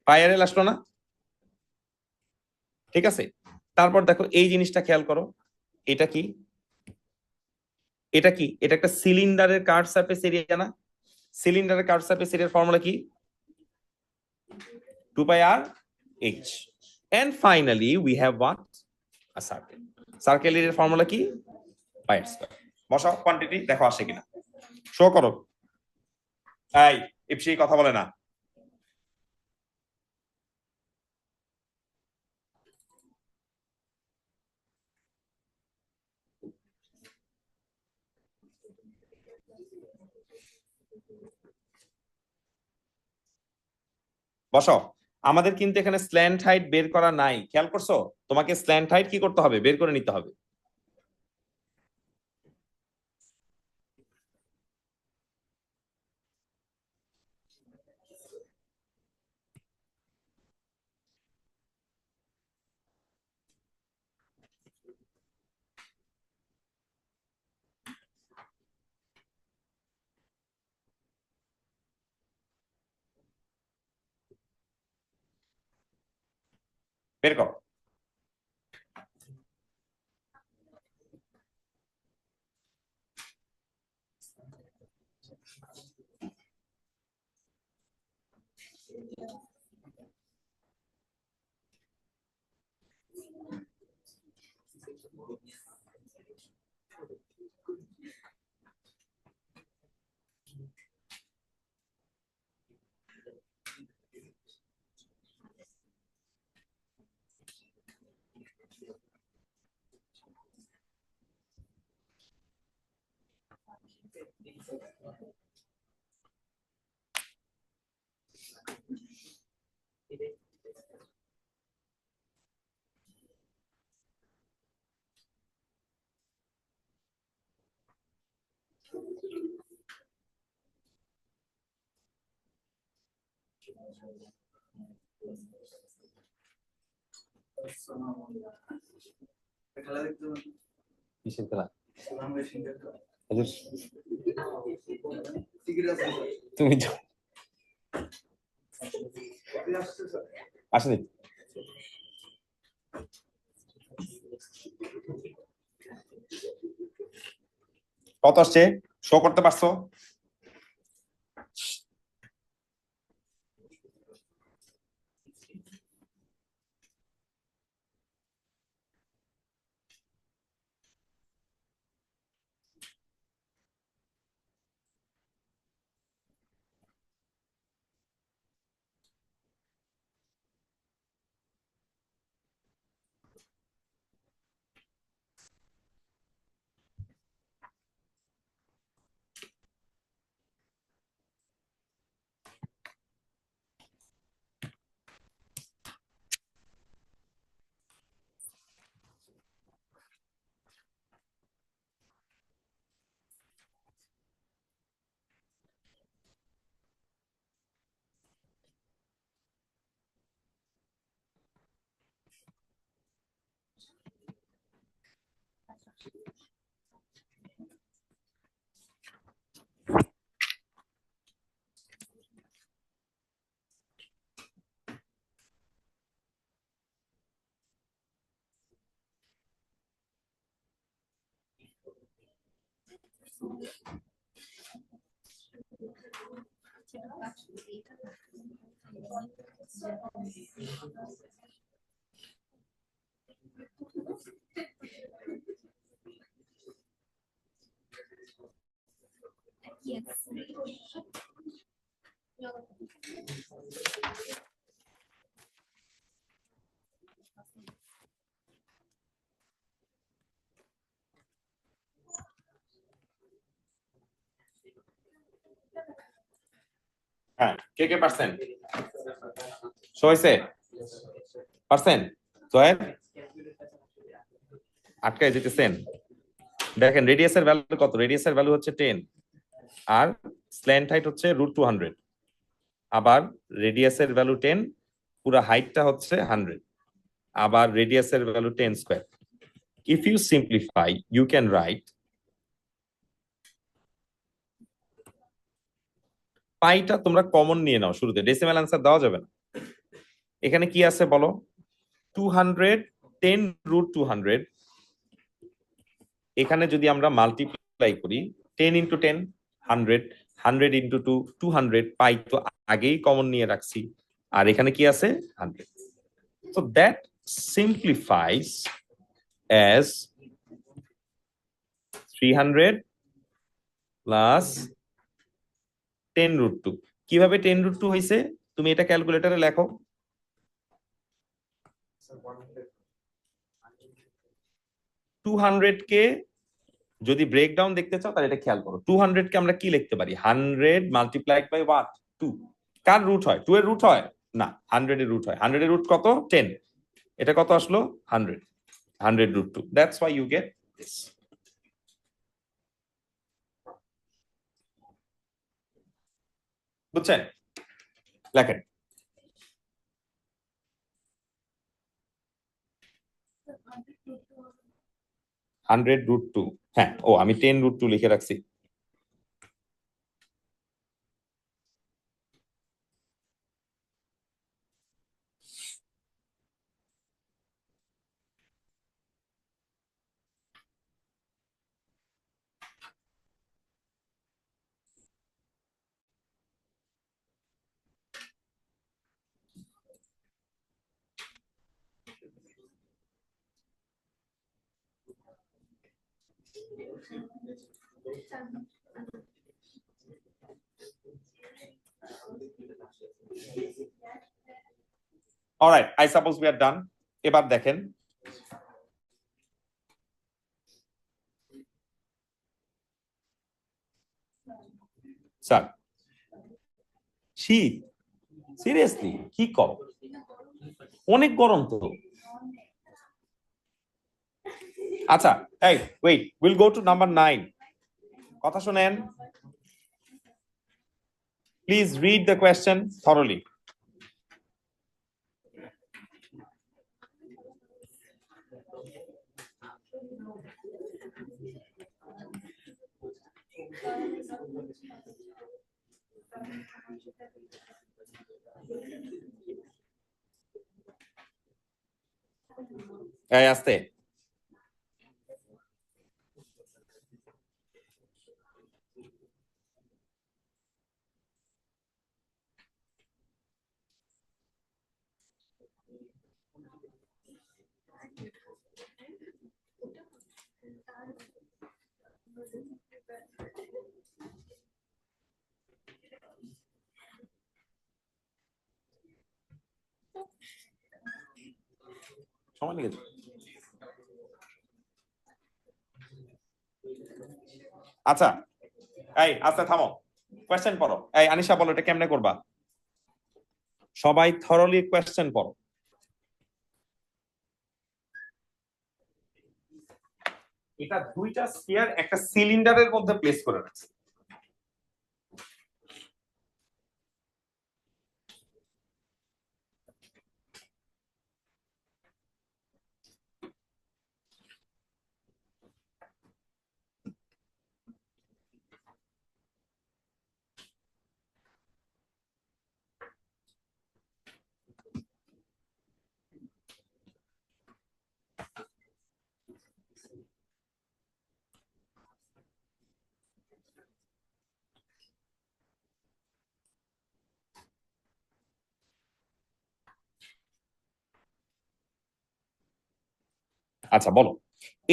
A: পাইআরএল আসলো না ঠিক আছে তারপর দেখো এই জিনিসটা খেয়াল করো এটা কি এটা কি এটা একটা সিলিন্ডারের কার্ভ সারফেস এরিয়া না সিলিন্ডারের কার্ভ সারফেস এরিয়ার ফর্মুলা কি 2 pi r h and finally we have what a circle circle এর ফর্মুলা কি pi r square বসাও কোয়ান্টিটি দেখো আসে কিনা শো করো এই ইপসি কথা বলে না বসাও আমাদের কিন্তু এখানে স্ল্যান্ট হাইট বের করা নাই খেয়াল করছো তোমাকে স্ল্যান্ট হাইট কি করতে হবে বের করে নিতে হবে বের করো কিসের খেলা তুমি আসেনি কত আসছে শো করতে পারছো
B: Yes.
A: হ্যাঁ, কে পারছেন? হয়েছে? পারছেন? জয়ের আটকায় যেতেছেন। দেখেন রেডিয়াসের ভ্যালু কত? রেডিয়াসের ভ্যালু হচ্ছে 10 আর স্ল্যান্ট হাইট হচ্ছে √200। আবার রেডিয়াসের ভ্যালু 10, পুরো হাইটটা হচ্ছে 100। আবার রেডিয়াসের value 10 square. If you simplify you can write পাইটা তোমরা কমন নিয়ে নাও শুরুতে, ডেসিমাল অ্যান্সার দেওয়া যাবে না। এখানে কি আছে বলো? 200, 10 √200। এখানে যদি আমরা মাল্টিপ্লাই করি 10 × 10 100, 100 × 2 200, পাই তো আগেই কমন নিয়ে রাখছি। আর এখানে কি আছে? 100। So that simplifies as 300 plus 10 √2। কিভাবে 10 √2 হয়েছে? তুমি এটা ক্যালকুলেটরে লেখো। 200 কে যদি ব্রেকডাউন দেখতে চাও তাহলে এটা খেয়াল করো। 200 কে আমরা কি লিখতে পারি? 100 মাল্টিপ্লাইড বাই what? 2। কার রুট হয়? 2 এর রুট হয় না, 100 এর রুট হয়। 100 এর রুট কত? 10। এটা কত আসলো? 100। 100 √2। That's why you get this. বুঝছেন? লেখেন। 100 √2। হ্যাঁ, ও আমি 10 √2 লিখে রাখছি। Alright, I suppose we are done. এবার দেখেন স্যার, শীত সিরিয়াসলি কি কর? অনেক গরম তো। আচ্ছা, এই wait, will go to number 9। কথা শুনেন, please read the question thoroughly. এই আস্তে। সময় লেগেছে। আচ্ছা, এই আস্তে থামো, কোয়েশ্চেন পড়ো। এই আনিশা বলো এটা কেমনে করবা? সবাই থরলি কোয়েশ্চেন পড়ো। এটা দুইটা স্ফিয়ার একটা সিলিন্ডারের মধ্যে প্লেস করে রাখছে। আচ্ছা বলো,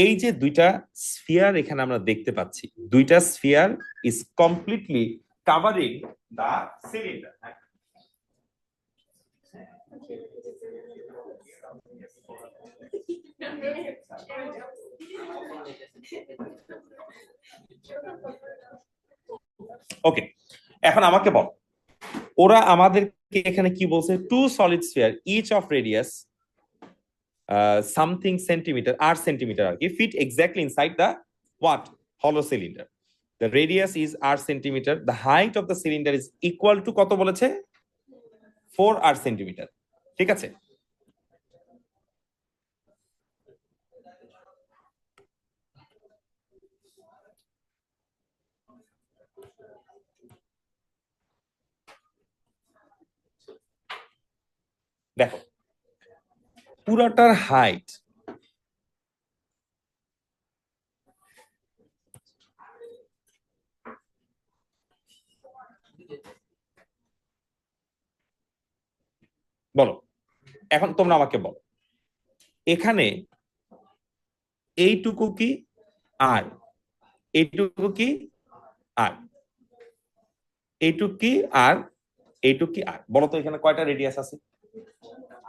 A: এই যে দুইটা স্ফিয়ার এখানে আমরা দেখতে পাচ্ছি, দুইটা sphere is completely covering the cylinder. Okay, এখন আমাকে বল, ওরা আমাদেরকে এখানে কি বলছে, two solid sphere each of radius something centimeter r centimeter আর কি fit exactly inside the what hollow cylinder. The radius is r centimeter, the height of the cylinder is equal to কত বলেছে, 4r centimeter। ঠিক আছে, দেখো পুরাটার height বলো, এখন তোমরা আমাকে বলো এখানে এইটুকু কি আর এইটুকু কি আর এইটুকু কি আর এইটুকু কি আর, বলো তো এখানে কয়টা রেডিয়াস আছে,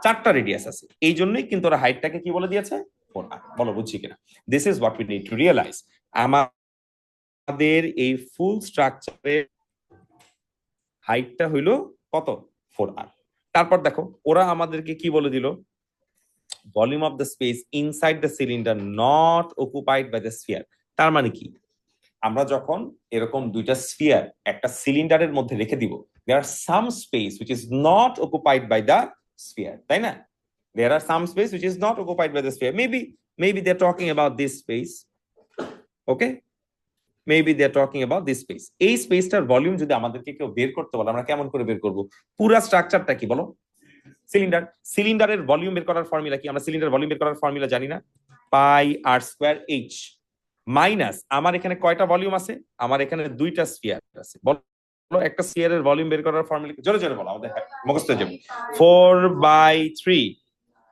A: 4টা রেডিয়াস আছে, এই জন্যই কিন্তু ওরা হাইটটাকে কি বলে দিয়েছে, 4r। বলো বুঝছি কিনা, this is what we need to realize. আমাদের এই ফুল স্ট্রাকচারের হাইটটা হইলো কত, 4r। তারপর দেখো ওরা আমাদেরকে কি বলে দিল, volume of the space inside the cylinder not occupied by the sphere. তার মানে কি, আমরা যখন এরকম দুইটা স্ফিয়ার একটা সিলিন্ডারের মধ্যে রেখে দিব, there are some space which is not occupied by the sphere, তাই না? There are some space which is not occupied by the sphere. Maybe they're talking about this space. Okay, maybe they're talking about this space. এই স্পেসটার volume যদি আমাদেরকে কেউ বের করতে বলে, আমরা কেমন করে বের করব? পুরো স্ট্রাকচারটা কি বলো, সিলিন্ডার, সিলিন্ডারের ভলিউম বের করার ফর্মুলা কি, আমরা সিলিন্ডার ভলিউম বের করার ফর্মুলা জানি না, পাই আর স্কয়ার এইচ মাইনাস, আমার এখানে কয়টা ভলিউম আছে, আমার এখানে দুইটা স্ফিয়ার আছে, বলো একটা স্ফিয়ারের ভলিউম বের করার ফর্মুলা জোরে জোরে বলো, আমাদের মুখস্থ যাবে, 4/3,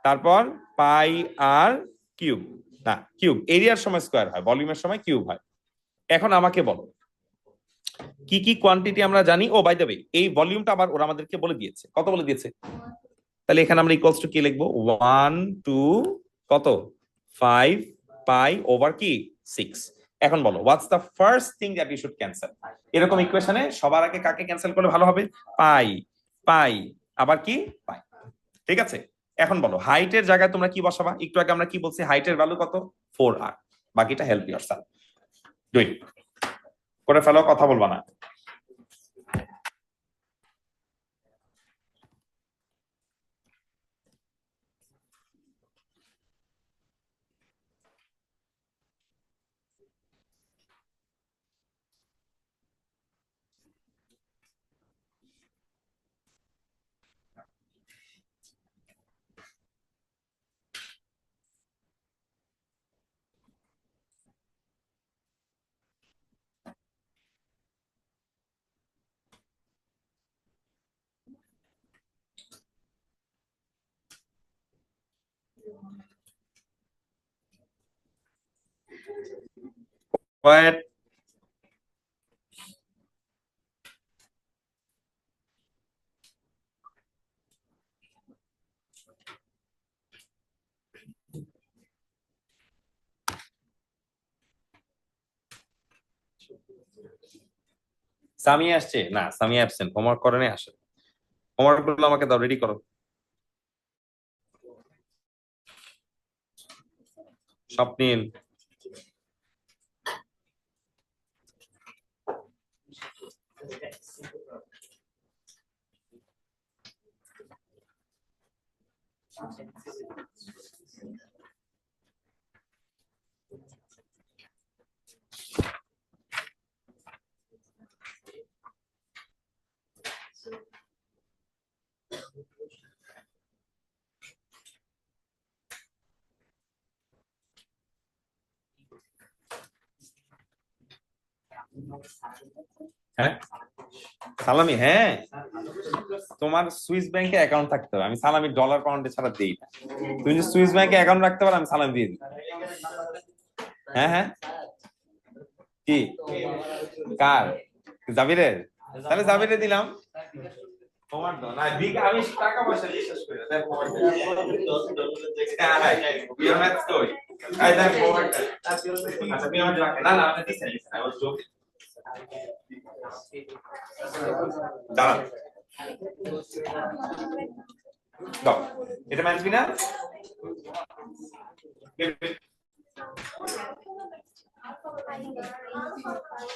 A: তারপর পাই আর কিউব, না কিউব এরিয়ার সময় স্কয়ার হয়, ভলিউমের সময় কিউব হয়। এখন আমাকে বলো কি কি কোয়ান্টিটি আমরা জানি, ও বাই দ্য ওয়ে এই ভলিউমটা আবার ওরা আমাদেরকে বলে দিয়েছে, কত বলে দিয়েছে, তাহলে এখানে আমরা ইকুয়ালস টু কি লিখবো, 1 2 কত 5 পাই ওভার কি 6। এখন বলো what's the first thing that you should cancel, এরকম ইকুয়েশনে সবার আগে কাকে ক্যান্সেল করলে ভালো হবে, পাই পাই আবার কি পাই। ঠিক আছে, এখন বলো হাইটের জায়গায় তোমরা কি বসাবা, একটু আগে আমরা কি বলছি, হাইটের ভ্যালু কত, 4r, বাকিটা হেল্প ইয়োরসেলফ, ডু ইট করে ফেলো, কথা বলবা না। Quiet. সামিয়া আসছে না, সামিয়া অ্যাবসেন্ট, হোমওয়ার্ক করে নাই, আসে হোমওয়ার্ক গুলো আমাকে দাও, রেডি করো, স্বপ্নিল হ্যাঁ সালামি, হ্যাঁ তোমার সুইস ব্যাংকে অ্যাকাউন্ট থাকতে হবে, আমি সালামি ডলার পাউন্ডে ছাড়া দেই না, তুমি যদি সুইস ব্যাংকে অ্যাকাউন্ট রাখতে পারো আমি সালামি দিয়ে দিই। হ্যাঁ হ্যাঁ কি কার জাবিরের তাহলে জাবিরে দিলাম তোমার দাও না আমি টাকা পয়সা বিশ্বাস করি না দেখো পিওর ম্যাথস কই আই দেখ মোবাইল আচ্ছা পিওর রাখে না না আপনি দিছেন আই ওয়াজ জোকিং দাঁড়ান দাও এটা মানবি না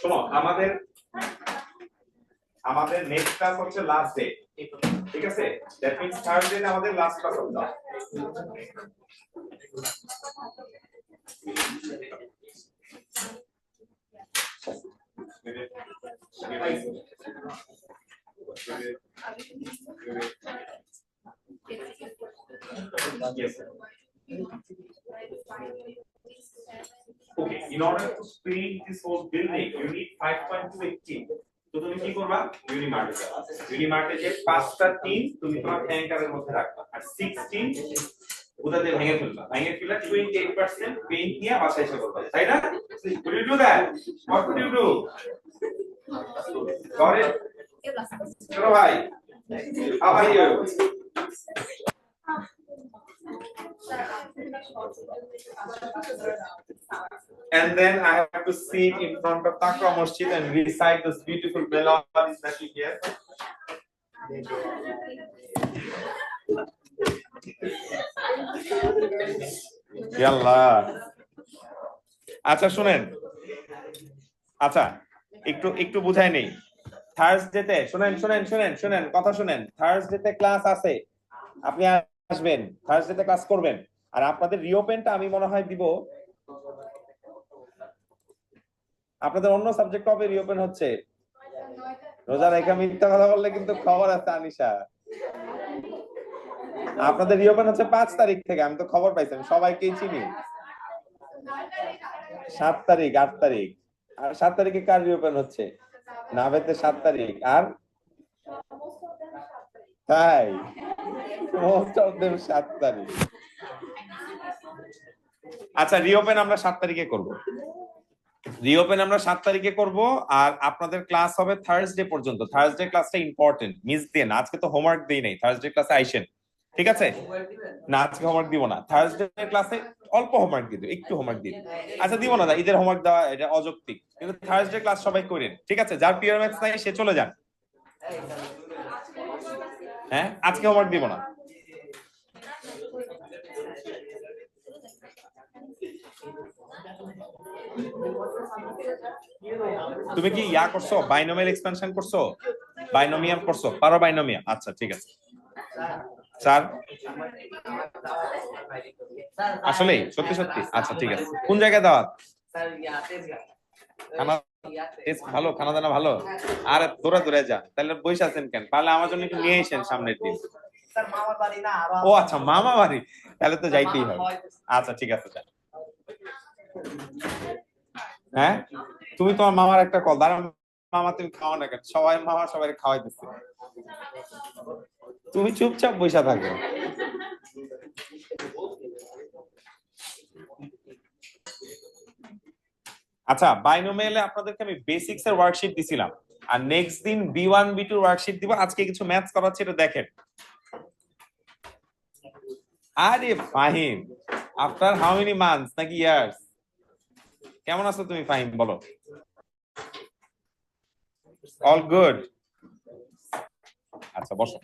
A: শোনো আমাদের নেক্সট ক্লাস হচ্ছে লাস্ট ডে ঠিক আছে দ্যাট মিন্স থার্সডে আমাদের লাস্ট ক্লাস হবে Yes. Okay, in order to paint this whole building, you need 5.218. তো তুমি কি করবা ইউনিমার্টে যাবা ইউনিমার্টে যে পাঁচটা টিন তুমি তোমার ট্যাঙ্কারের মধ্যে রাখবা আর 16 ওটাতে ভেঙে ফেলবা 28% পেইন্ট নিয়ে বাসায় এসে করবা তাই না could you do that what could you do got it চলো ভাই how are you and then I have to sit in front of Taqwa Masjid and recite those beautiful melodies that you hear. Yallah. আচ্ছা শুনেন আচ্ছা একটু বুঝাই নেই থার্সডেতে শুনেন কথা শুনেন থার্সডেতে ক্লাস আছে আপনি আসবেন থার্সডেতে ক্লাস করবেন আর আপনাদের রিওপেনটা আমি মনে হয় দিব আপনাদের অন্য সাবজেক্ট কবে রিওপেন হচ্ছে রোজা রেখা মিথ্যা কথা বললে কিন্তু খবর আছে আনিশা আপনাদের রিওপেন হচ্ছে 5 তারিখ থেকে আমি তো খবর পাইছি আমি সবাইকেই চিনি 7 তারিখ 8 তারিখ আর 7 তারিখে কার রিওপেন হচ্ছে নাভেতে 7 তারিখ আর তাই মোস্ট অফ देम 7 তারিখ আচ্ছা রিওপেন আমরা 7 তারিখে করব রিওপেন আমরা 7 তারিখে করব আর আপনাদের ক্লাস হবে থার্সডে পর্যন্ত থার্সডে ক্লাসটা ইম্পর্টেন্ট মিস দেন আজকে তো হোমওয়ার্ক দেই নাই থার্সডে ক্লাসে আইসেন ঠিক আছে না আজকে হোমওয়ার্ক দিব না থার্সডে ক্লাসে অল্প হোমওয়ার্ক দিব একটু হোমওয়ার্ক দিব আচ্ছা দিব না ঈদের হোমওয়ার্ক দেওয়া এটা অযৌক্তিক কিন্তু থার্সডে ক্লাস সবাই করেন ঠিক আছে যার পিওর ম্যাথস নাই সে চলে যান হ্যাঁ আজকে হোমওয়ার্ক দিব না তুমি কি ইয়া করছো বাইনোমিয়াল এক্সপেনশন করছো বাইনোমিয়াল করছো পারো বাইনোমিয়াল আচ্ছা ঠিক আছে স্যার আসলে সত্যি আচ্ছা ঠিক আছে কোন জায়গায় দাওয়াত ভালো খানা দানা ভালো আর দূরে যা তাহলে বসে আছেন কেন তাহলে আমার জন্য একটু নিয়ে এসেন সামনের দিন ও আচ্ছা মামা বাড়ি তাহলে তো যাইতেই হবে আচ্ছা ঠিক আছে হ্যাঁ তুমি তোমার মামার একটা কল দাঁড়ান মামা তুমি খাওয়া না কেন সবাই মামা সবাই খাওয়াইতেছে তুমি চুপচাপ বসে থাকো আচ্ছা বাইনোমিয়ালে আপনাদেরকে আমি বেসিক্স এর ওয়ার্কশিট দিছিলাম আর নেক্সট দিন B1 B2 ওয়ার্কশিট দিব আজকে কিছু ম্যাথস করাচ্ছি এটা দেখেন আরে Fahim after how many months নাকি ইয়ার্স কেমন আছো তুমি ফাহিম বলো অল গুড আচ্ছা বসো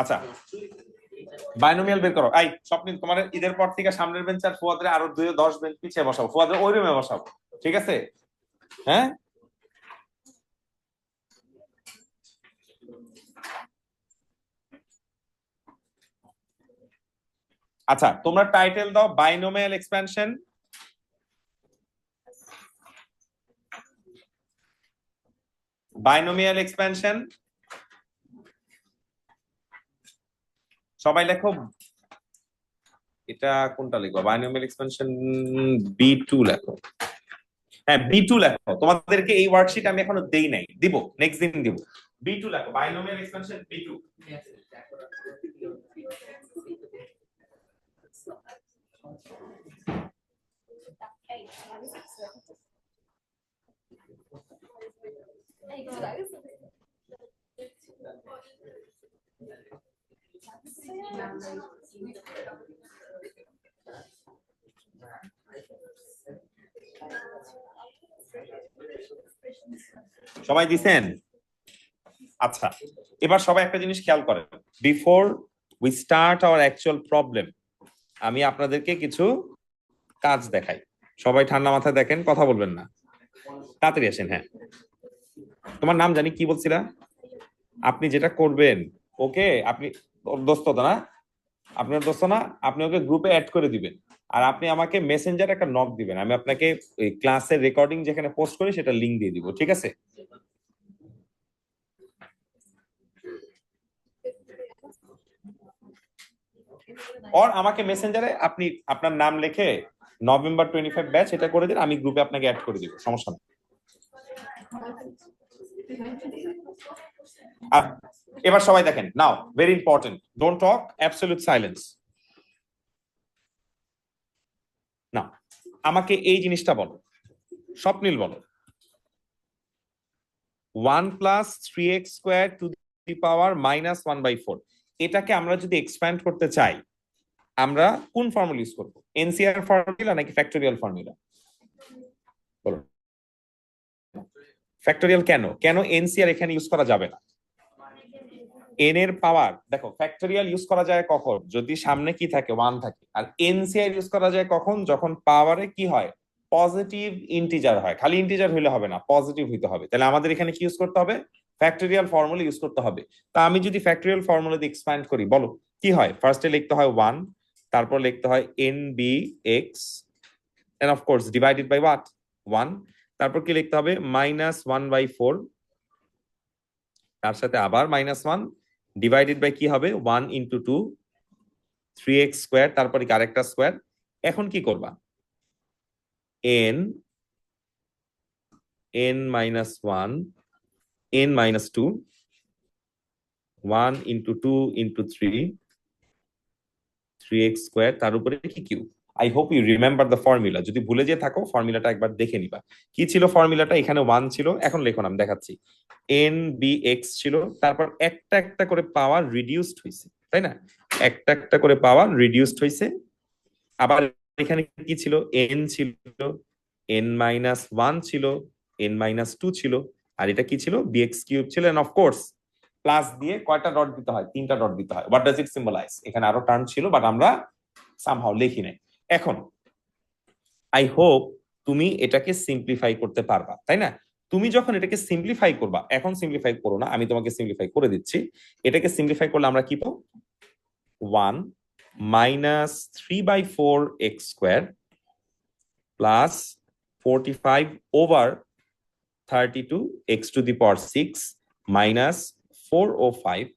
A: আচ্ছা বাইনোমিয়াল বের করো এই স্বপ্নিল তোমার ঈদের পর থেকে সামনের বেঞ্চ আর ফুয়াদের আরো 10 বেঞ্চ পিছিয়ে বসাও ফুয়াদের ওই রুমে বসাও ঠিক আছে হ্যাঁ আচ্ছা তোমরা টাইটেল দাও বাইনোমিয়াল এক্সপ্যানশন বাইনোমিয়াল এক্সপ্যানশন সবাই লেখো এটা কোনটা লিখবো বাইনোমিয়াল এক্সপ্যানশন B2 লেখো হ্যাঁ B2 লেখো তোমাদেরকে এই ওয়ার্কশিট আমি এখনো দেই নাই দিব নেক্সট দিন দিব B2 লেখো বাইনোমিয়াল এক্সপ্যানশন B2 সবাই দিছেন? আচ্ছা, এবার সবাই একটা জিনিস খেয়াল করেন, before we start our actual problem আমি আপনাদেরকে কিছু কাজ দেখাই। সবাই ঠান্ডা মাথায় দেখেন, কথা বলবেন না, তাড়াতাড়ি আসেন। হ্যাঁ, তোমার নাম জানি, কি বলছিলা? আপনি যেটা করবেন, ওকে, আপনি ওর দোস্ত তো না? আপনার দোস্ত না? আপনি ওকে গ্রুপে অ্যাড করে দিবেন, আর আপনি আমাকে মেসেঞ্জারে একটা নক দিবেন, আমি আপনাকে ওই ক্লাসের রেকর্ডিং যেখানে পোস্ট করি সেটা লিংক দিয়ে দিব, ঠিক আছে? আর আমাকে মেসেঞ্জারে আপনি আপনার নাম লিখে নভেম্বর 25 ব্যাচ এটা করে দিন, আমি গ্রুপে আপনাকে অ্যাড করে দিব, সমস্যা নেই। আর এবার সবাই দেখেন, now very important, don't talk, absolute silence. না, আমাকে এই জিনিসটা বলো, স্বপ্নিল বলো, 1 plus 3x square to the power minus 1/4, এটাকে আমরা যদি এক্সপ্যান্ড করতে চাই আমরা কোন ফর্মুলা ইউজ করবো? এনসিআর ফর্মুলা নাকি ফ্যাক্টোরিয়াল ফর্মুলা? বলো। ফ্যাক্টোরিয়াল কেন? কেন এনসিআর এখানে ইউজ করা যাবে না? এন এর পাওয়ার, দেখো ফ্যাক্টোরিয়াল ইউজ করা যায় কখন? যদি সামনে কি থাকে, 1 থাকে। আর এনসিআর ইউজ করা যায় কখন? যখন পাওয়ারে কি হয়, পজিটিভ ইন্টিজার হয়। খালি ইন্টিজার হইলে হবে না, পজিটিভ হইতে হবে। তাহলে আমাদের এখানে কি ইউজ করতে হবে? ফ্যাক্টোরিয়াল ফর্মুলা ইউজ করতে হবে। তা আমি যদি ফ্যাক্টোরিয়াল ফর্মুলা দিয়ে এক্সপ্যান্ড করি, বলো কি হয়? ফার্স্টে লিখতে হয় 1, তারপর লিখতে হয় n b x, and of course divided by what? 1, তারপর কি লিখতে হবে? -1/4, তার সাথে আবার -1 ডিভাইডেড বাই কি হবে? 1 ইন্টু 2, 3x স্কোয়ার, তারপরে কি আরেকটা স্কোয়ার। এখন কি করবা? n -1, n -2, 1 into 2 into 3, 3x square, তার উপরে কি কিউ। I hope you remember the formula. যদি ভুলে যে থাকো ফর্মুলাটা একবার দেখে নিবা। কি ছিল ফর্মুলাটা? এখানে 1 ছিল, এখন লেখো না, আমি দেখাচ্ছি। এন বি এক্স ছিল, তারপর একটা একটা করে পাওয়ার রিডিউসড হয়েছে, তাই না? একটা একটা করে পাওয়ার রিডিউসড হয়েছে। আবার এখানে কি ছিল? এন ছিল, n-1 ছিল, n-2 ছিল, আর এটা কি ছিল? বিএক্স কিউব ছিল, এন্ড অফ কোর্স প্লাস দিয়ে কয়টা ডট দিতে হয়? 3টা ডট দিতে হয়। What does it symbolize? এখানে আরো টার্ম ছিল, বাট আমরা সামহাউ লিখি নাই। এখন আই হোপ তুমি এটাকে সিম্পলিফাই করতে পারবা, তাই না? তুমি যখন এটাকে সিম্পলিফাই করবা, এখন সিম্পলিফাই করো না, আমি তোমাকে সিম্পলিফাই করে দিচ্ছি। এটাকে সিম্পলিফাই করলে আমরা কি পাবো? 1 -3/4x square plus 45/32 x to the power 6 minus 405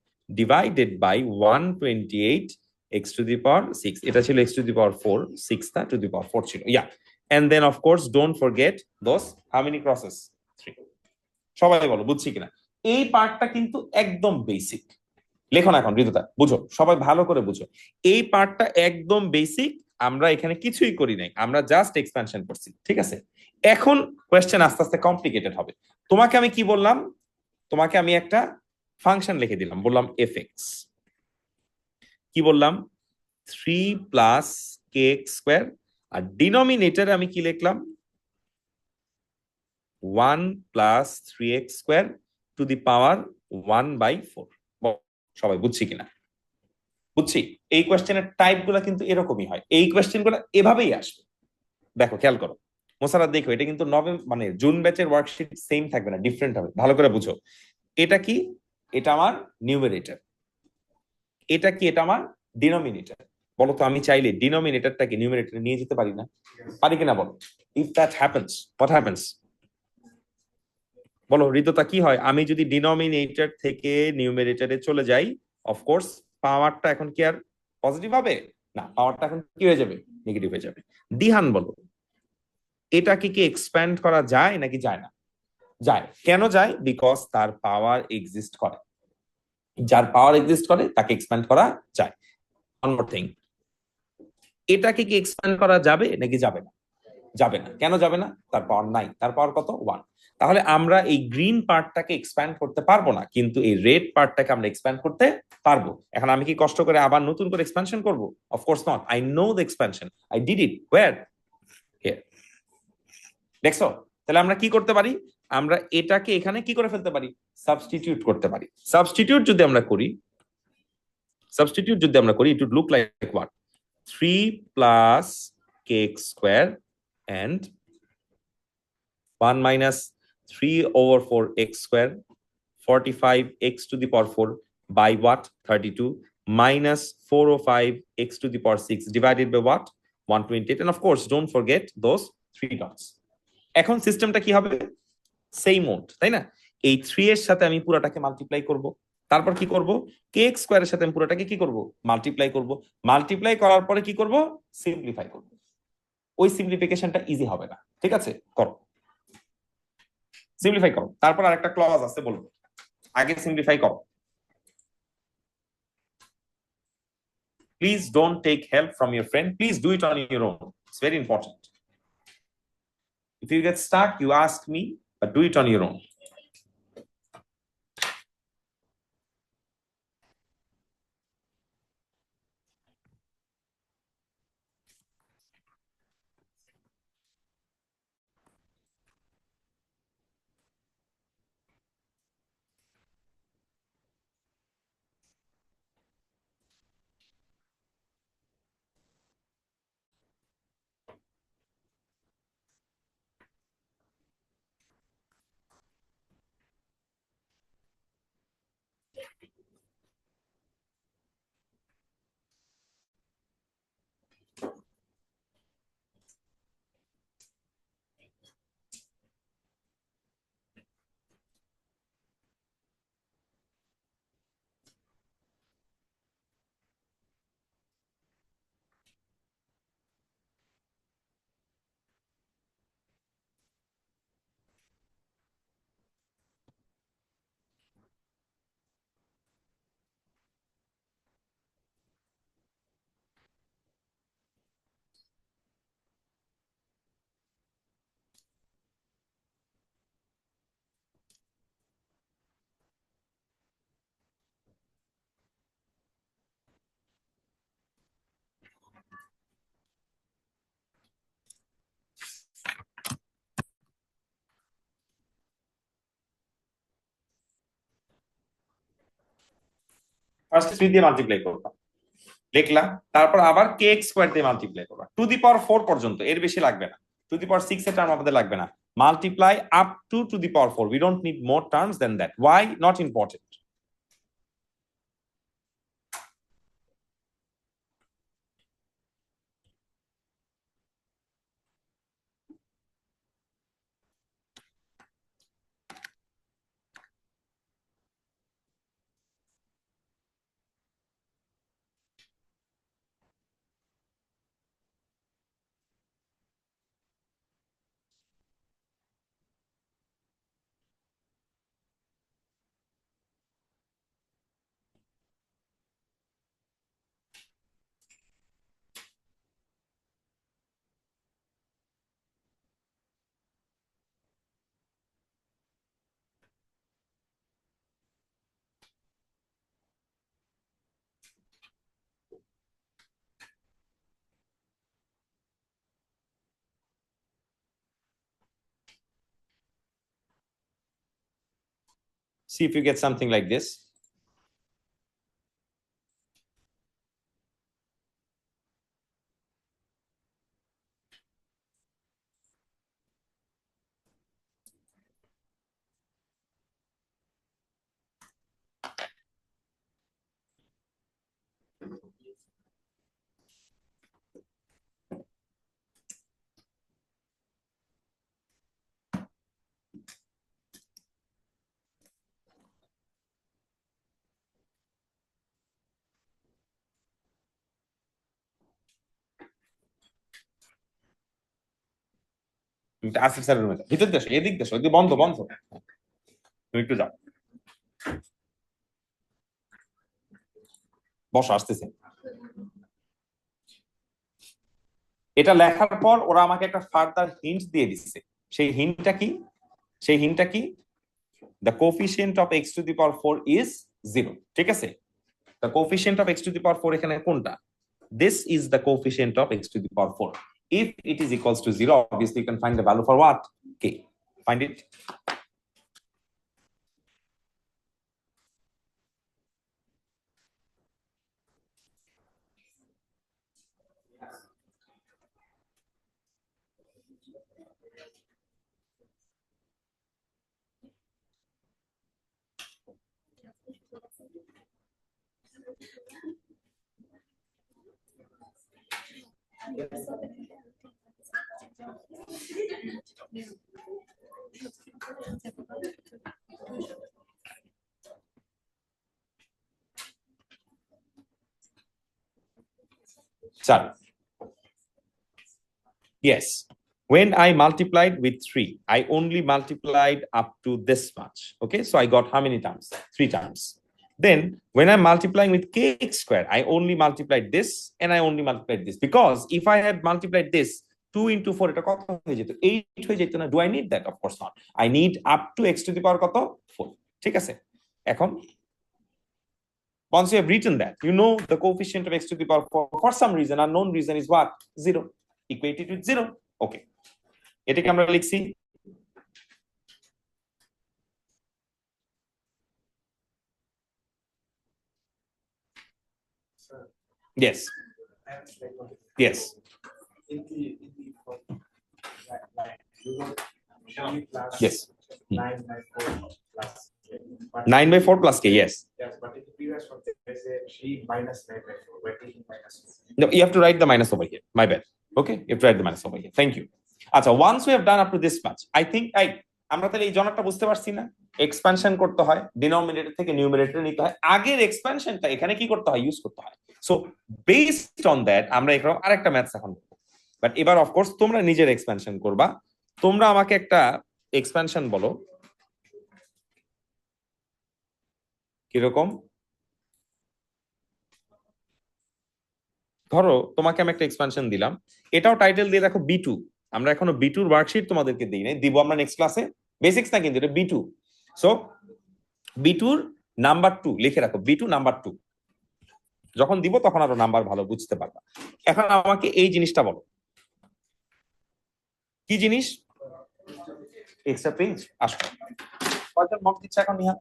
A: divided by 128 x to the power 6. এটা ছিল x to the power 4, 6টা to the power 4 ছিল। Yeah. And then of course don't forget those how many crosses? 3. সবাই বলো বুঝছি কিনা? এই পার্টটা কিন্তু একদম বেসিক। লেখো না এখন, ঋতুতা বুঝো, সবাই ভালো করে বুঝো। এই পার্টটা একদম বেসিক, আমরা এখানে কিছুই করি নাই, আমরা জাস্ট এক্সপ্যানশন করছি, ঠিক আছে? এখন কোয়েশ্চেন আস্তে আস্তে কমপ্লিকেটেড হবে। তোমাকে আমি কি বললাম? তোমাকে আমি একটা ফাংশন লিখে দিলাম, বললাম এফ এক্স। কি বললাম? 3 প্লাস কে এক্স স্কোয়ার, আর ডিনোমিনেটরে আমি কি লিখলাম? 1 plus 3x square to the power 1/4। সবাই বুঝছি কিনা? বুঝছি। এই কোয়েশ্চেনের টাইপ গুলা কিন্তু এরকমই হয়, এই কোয়েশ্চেন গুলা এভাবেই আসবে। দেখো খেয়াল করো মোসারাত, দেখো এটা কিন্তু মানে জুন ব্যাচের ওয়ার্কশিট সেম থাকবে না, ডিফারেন্ট হবে, ভালো করে বুঝো। এটা কি? এটা আমার নিউমেরেটর। এটা কি? এটা আমার ডিনোমিনেটর। বলো তো, আমি চাইলে ডিনোমিনেটরটাকে নিউমেরেটরে নিয়ে যেতে পারি না? পারি কিনা বলো? If that happens, what happens? বলো ঋতুতা, কি হয় আমি যদি ডিনোমিনেটর থেকে নিউমেরেটরে চলে যাই? অফকোর্স পাওয়ারটা এখন কি আর পজিটিভ হবে না, পাওয়ারটা এখন কি হয়ে যাবে? নেগেটিভ হয়ে যাবে। দিহান বলো, এটাকে কি এক্সপ্যান্ড করা যায় নাকি যায় না? যায়। কেন যায়? বিকজ তার পাওয়ার এক্সিস্ট করে। যার পাওয়ার এক্সিস্ট করে তাকে এক্সপ্যান্ড করা যায়। ওয়ান মোর থিং, এটাকে কি এক্সপ্যান্ড করা যাবে নাকি যাবে না? যাবে না। কেন যাবে না? তার পাওয়ার নাই। তার পাওয়ার কত? 1। তাহলে আমরা এই গ্রিন পার্টটাকে এক্সপ্যান্ড করতে পারবো না, কিন্তু এই রেড পার্টটাকে আমরা এক্সপ্যান্ড করতে পারবো। এখন আমি কি কষ্ট করে আবার নতুন করে এক্সপ্যানশন করব? Of course not. I know the expansion, I did it. Where? Here. দেখছো? তাহলে আমরা কি করতে পারি? আমরা এটাকে এখানে কি করে ফেলতে পারি? সাবস্টিটিউট করতে পারি। সাবস্টিটিউট যদি আমরা করি, it would look like what? 3 plus kx square and 1 minus 3 over 4x square, 45x to the power 4 by what? 32 minus 405x to the power 6 divided by what? 128. And of course, don't forget those 3 dots. এখন সিস্টেমটা কি হবে? Same mode, তাই না? এই 3 এর সাথে আমি পুরোটাকে মাল্টিপ্লাই করব। তারপর কি করব? kx স্কয়ারের সাথে আমি পুরোটাকে কি করব? মাল্টিপ্লাই করব। মাল্টিপ্লাই করার পরে কি করব? সিম্পলিফাই করব। ওই সিম্পলিফিকেশনটা ইজি হবে না। ঠিক আছে? করো, সিম্পলিফাই করো। তারপর আরেকটা ক্লজ আছে, বলবো। আগে সিম্পলিফাই করো। Please don't take help from your friend. Please do it on your own. It's very important. If you get stuck, you ask me, but do it on your own. First 3 দিয়ে multiply করবা, লিখলা। তারপর আবার kx square দিয়ে multiply করবা two the পাওয়ার 4 পর্যন্ত, এর বেশি লাগবে না। টু দি পাওয়ার 6 এর টার্ম আমাদের লাগবে না। Multiply up two the power 4। We don't need more terms than that. Why? Not important. See if you get something like this. Asif স্যারের রুমে যাও, ভিতর দেশো, এদিক দেশো, এদিক বন্ধ বন্ধ। তুমি একটু যাও, বসো, আসতেছে। এটা লেখার পর ওরা আমাকে একটা ফার্দার হিন্ট দিয়ে দিচ্ছে। সেই হিন্টটা কি the coefficient of x to the power 4 is 0, ঠিক আছে? the coefficient of x to the power 4 এখানে কোনটা? This is the coefficient of x to the power 4. If it is equals to 0, obviously you can find the value for what? K. Find it. Sorry. Yes. When I multiplied with 3, I only multiplied up to this much. Okay, so I got how many times? 3 times. Then when I'm multiplying with kx square, I only multiplied this and I only multiplied this. Because if I had multiplied this, 2 into 4, এটা কত হয়ে যেত? 8 হয়ে যেত না? Do I need that? Of course not. I need up to x to the power কত? 4. ঠিক আছে? এখন once you have written that, you know the coefficient of x to the power 4 for some reason, unknown reason, is what? 0. Equate it with 0. Okay. এটাকে আমরা লিখছি yes yes yes 9 by 4 plus k. Yes,
D: but in the previous one there's a 3 minus 9 by 4. We're taking minus 2.
A: no, you have to write the minus over here. My bad. Okay, you have to write the minus over here. Thank you. আচ্ছা, once we have done up to this much, I think আমরা তাহলে এই জনকটা বুঝতে পারছি না? Expansion করতে হয়, denominator থেকে নিউমারেটর নিতে হয়, আগের এক্সপ্যানশনটা এখানে কি করতে হয়? ইউজ করতে হয়। সো বেসড অন দ্যাট আমরা এখানে আরেকটা ম্যাথস এখন করব, বাট এবার অফ কোর্স তোমরা নিজের এক্সপ্যানশন করবা। তোমরা আমাকে একটা এক্সপ্যানশন বলো কিরকম। ধরো তোমাকে আমি একটা এক্সপ্যানশন দিলাম, এটাও টাইটেল দিয়ে রাখো B2। আমরা এখনো B2 এর ওয়ার্কশিট তোমাদেরকে দিই নাই, দিব আমরা নেক্সট ক্লাসে। বেসিক্স না কিন্তু, এটা B2। সো B2 এর নাম্বার 2 লিখে রাখো, B2 নাম্বার 2। যখন দিব তখন আরো নাম্বার ভালো বুঝতে পারবা। এখন আমাকে এই জিনিসটা বলো, কি জিনিস? Extra page. আসো, কয়জন মক দিচ্ছে এখন? নিহা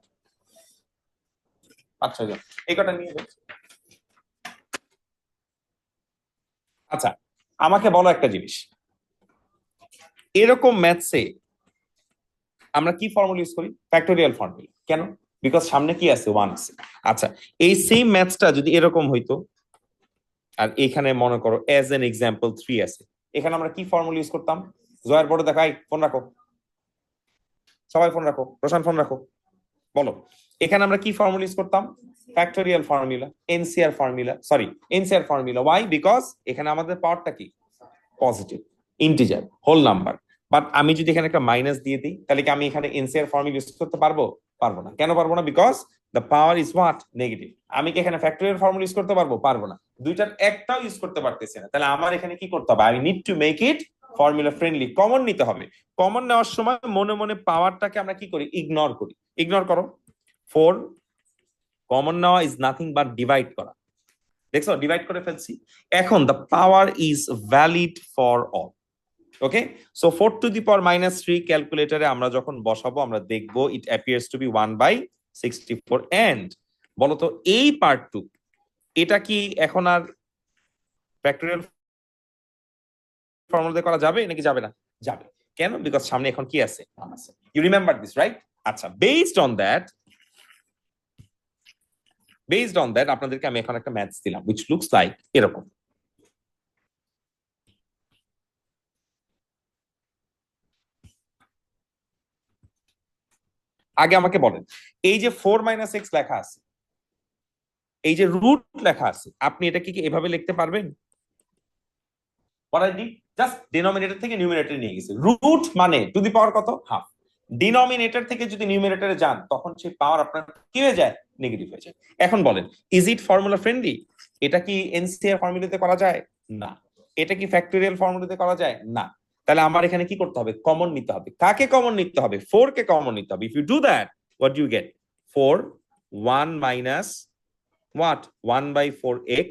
A: 5-6 জন, এই কটা নিয়ে যাও। আচ্ছা, আমাকে বলো একটা জিনিস, এরকম ম্যাথসে আমরা কি ফর্মুলা ইউজ করি? Factorial formula. কেন? বিকজ সামনে কি আছে? 1 আছে। আচ্ছা, এই সেম ম্যাথসটা যদি এরকম হইতো, আর এখানে মনে করো অ্যাজ এন এক্সাম্পল 3 আছে, এখানে আমরা কি ফর্মুলা ইউজ করতাম? জয়ের বোর্ডে দেখাই, ফোন রাখো, সবাই ফোন রাখো, রোশন ফোন রাখো, বলো এখানে আমরা কি ফর্মুলা ইউজ করতাম? Factorial formula, nCr formula, sorry nCr formula. Why? Because এখানে আমাদের পাওয়ারটা কি? Positive, integer, whole number. But আমি যদি এখানে একটা মাইনাস দিয়ে দিই, তাহলে কি আমি এখানে এনসিআর ফর্মুলা ইউজ করতে পারবো? পারবো না। কেন পারবো না? Because the power is what? Negative. আমি কি এখানে ফ্যাক্টোরিয়াল ফর্মুলা ইউজ করতে পারবো? পারবো না। দুইটার একটাও ইউজ করতে পারতেছি না। তাহলে আমার এখানে কি করতে হবে? I need to make it formula friendly. Common নিতে হবে। কমন নেওয়ার সময় মনে মনে পাওয়ারটাকে আমরা কি করি? ইগনোর করি। ইগনোর করো। 4 কমন নেওয়া ইজ নাথিং বাট ডিভাইড করা। দেখছো, ডিভাইড করে ফেলছি। এখন the power is valid for all. Okay, so 4 to the power -3 ক্যালকুলেটরে আমরা যখন বসাবো আমরা দেখবো it appears to be 1/64। And বলতো এই পার্ট 2 এটা কি এখন আর ফ্যাক্টোরিয়াল ফর্মুলা দিয়ে করা যাবে নাকি যাবে না? যাবে। কেন? বিকজ সামনে এখন কি আছে? 1 আছে। You remember this, right? আচ্ছা, বেসড অন দ্যাট আপনাদেরকে আমি এখন একটা ম্যাথস দিলাম which looks like এরকম। আগে আমাকে বলেন, এই যে 4 - x লেখা আছে, এই যে রুট লেখা আছে, আপনি এটা কি এভাবে লিখতে পারবেন? জাস্ট ডিনোমিনেটর থেকে নিউমারেটরে নিয়ে গেছি। রুট মানে টু দি পাওয়ার কত? হাফ। ডিনোমিনেটর থেকে যদি নিউমারেটরে যান তখন সেই পাওয়ার আপনার কি হয়ে যায়? নেগেটিভ হয়ে যায়। এখন বলেন, ইজ ইট ফর্মুলা ফ্রেন্ডলি? এটা কি এনসিআর ফর্মুলাতে করা যায়? না। এটা কি ফ্যাক্টোরিয়াল ফর্মুলাতে করা যায় না, তাহলে আমার এখানে কি করতে হবে, কমন নিতে হবে। কাকে কমন নিতে হবে, 4 কে কমন নিতে হবে। If you do that, what do you get, 4 1 minus what 1 by 4x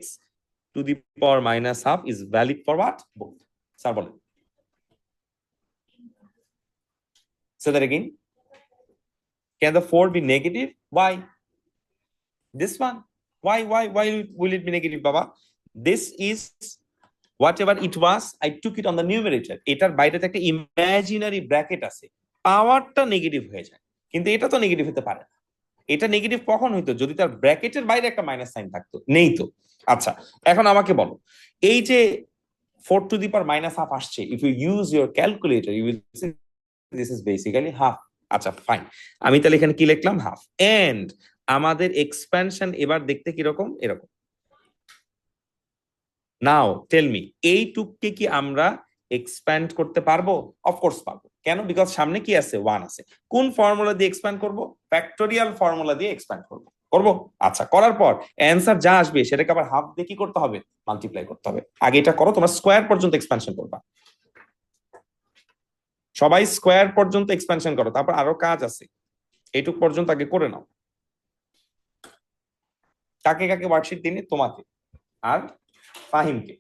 A: to the power minus half is valid for what, both. Sir বলেন, say that again. Can the 4 be negative? Why? This one. Why will it be negative, Baba? This is whatever it was, I took it on the numerator. এটার বাইরে একটা imaginary bracket আছে, পাওয়ারটা negative হয়ে যায়, কিন্তু এটা তো নেগেটিভ হতে পারে না। এটা নেগেটিভ কখন হইতো, যদি তার ব্র্যাকেটের বাইরে একটা মাইনাস সাইন থাকতো, নেই তো। আচ্ছা, এখন আমাকে বলো, এই যে 4 to the power minus half আসছে, if you use your calculator you will see this is basically half. আচ্ছা ফাইন, আমি তাহলে এখানে কি লিখলাম, হাফ। এন্ড আমাদের এক্সপ্যানশন এবার দেখতে কিরকম, এরকম। নাও টেল মি, এইটুককে কি আমরা এক্সপ্যান্ড করতে পারবো? অফকোর্স পারবো। কেন? বিকজ সামনে কি আছে, 1 আছে। কোন ফর্মুলা দিয়ে এক্সপ্যান্ড করব? ফ্যাক্টোরিয়াল ফর্মুলা দিয়ে এক্সপ্যান্ড করব। করব? আচ্ছা, করার পর অ্যানসার যা আসবে সেটাকে আবার হাফ দিয়ে কি করতে হবে, মাল্টিপ্লাই করতে হবে। আগে এটা করো, তোমরা স্কোয়ার পর্যন্ত এক্সপ্যানশন করবা, সবাই স্কোয়ার পর্যন্ত এক্সপ্যানশন করো, তারপর আরো কাজ আছে, এইটুক পর্যন্ত আগে করে নাও। কাকে কাকে ওয়ার্কশিট দিনে? তোমাকে আর ফাহিমকে।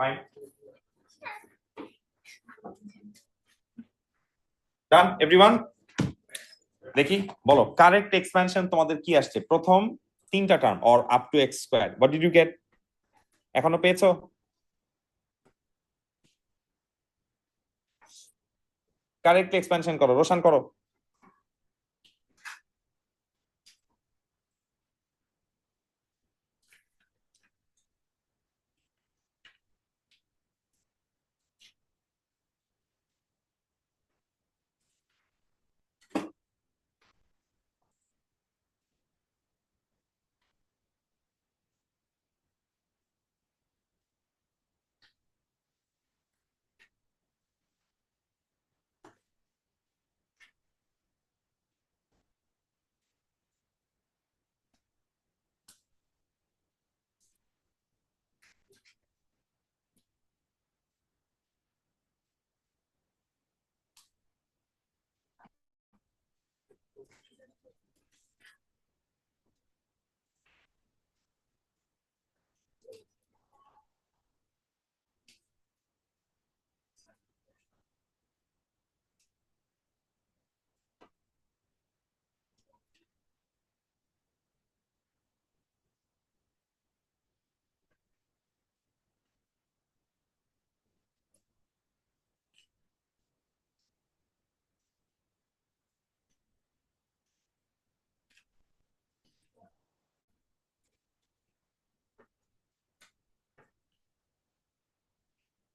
A: Fine. Done, everyone? দেখি, বলো কারেক্ট এক্সপ্যানশন তোমাদের কি আসছে, প্রথম তিনটা term or up to x square, what did you get? এখনো পেয়েছো? কারেক্ট এক্সপ্যানশন করো, রোশন করো।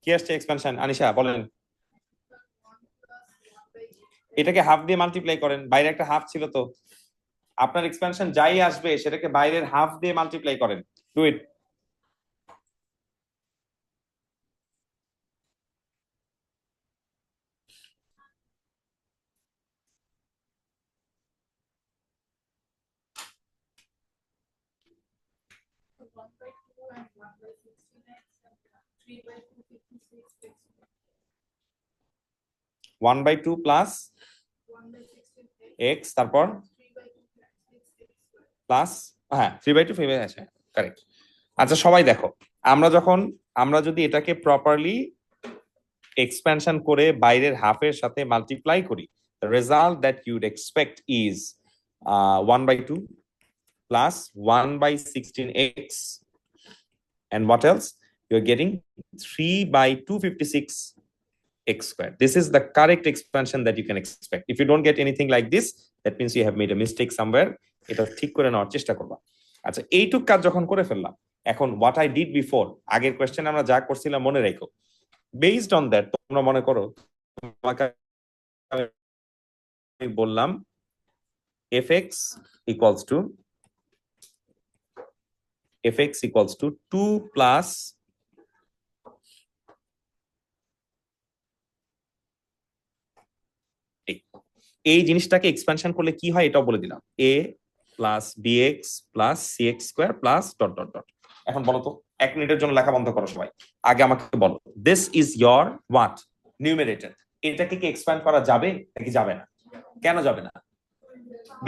A: কি আসছে এক্সপেনশন? আনিশা বলেন। এটাকে হাফ দিয়ে মাল্টিপ্লাই করেন, বাইরে একটা হাফ ছিল তো। আপনার এক্সপেনশন যাই আসবে সেটাকে বাইরের হাফ দিয়ে মাল্টিপ্লাই করেন। Do it.
B: One by two and 1/16x and 3/256x.
A: 1/2 plus
B: 1/16x
A: x, তারপর
B: 3/256x square.
A: প্লাস, হ্যাঁ 3/2 ফেমে আছে, কারেক্ট। আচ্ছা সবাই দেখো, আমরা যদি এটাকে প্রপারলি এক্সপ্যানশন করে বাইরের হাফের সাথে মাল্টিপ্লাই করি, the result that you'd expect is 1/2 plus 1/16x, and what else? You're getting 3/256 x squared. This is the correct expansion that you can expect. If you don't get anything like this, that means you have made a mistake somewhere. এটা ঠিক করে নেওয়ার চেষ্টা করবা। আচ্ছা এইটুক কাজ যখন করে ফেললাম, এখন what I did before, আগের কোশ্চেন আমরা যা করছিলাম মনে রেখো। বেসড অন দ্যাট তোমরা মনে করো তোমাকে আমি বললাম fx equals to 2 plus এই জিনিসটাকে এক্সপ্যানশন করলে কি হয় এটাও বলে দিলাম, a plus bx plus cx square plus dot dot dot. এখন বলো তো, 1 মিনিটের জন্য লেখা বন্ধ করো সবাই, আগে আমাকে বলো this is your what numerator. এটাকে কি এক্সপ্যান্ড করা যাবে নাকি যাবে না? কেন যাবে না?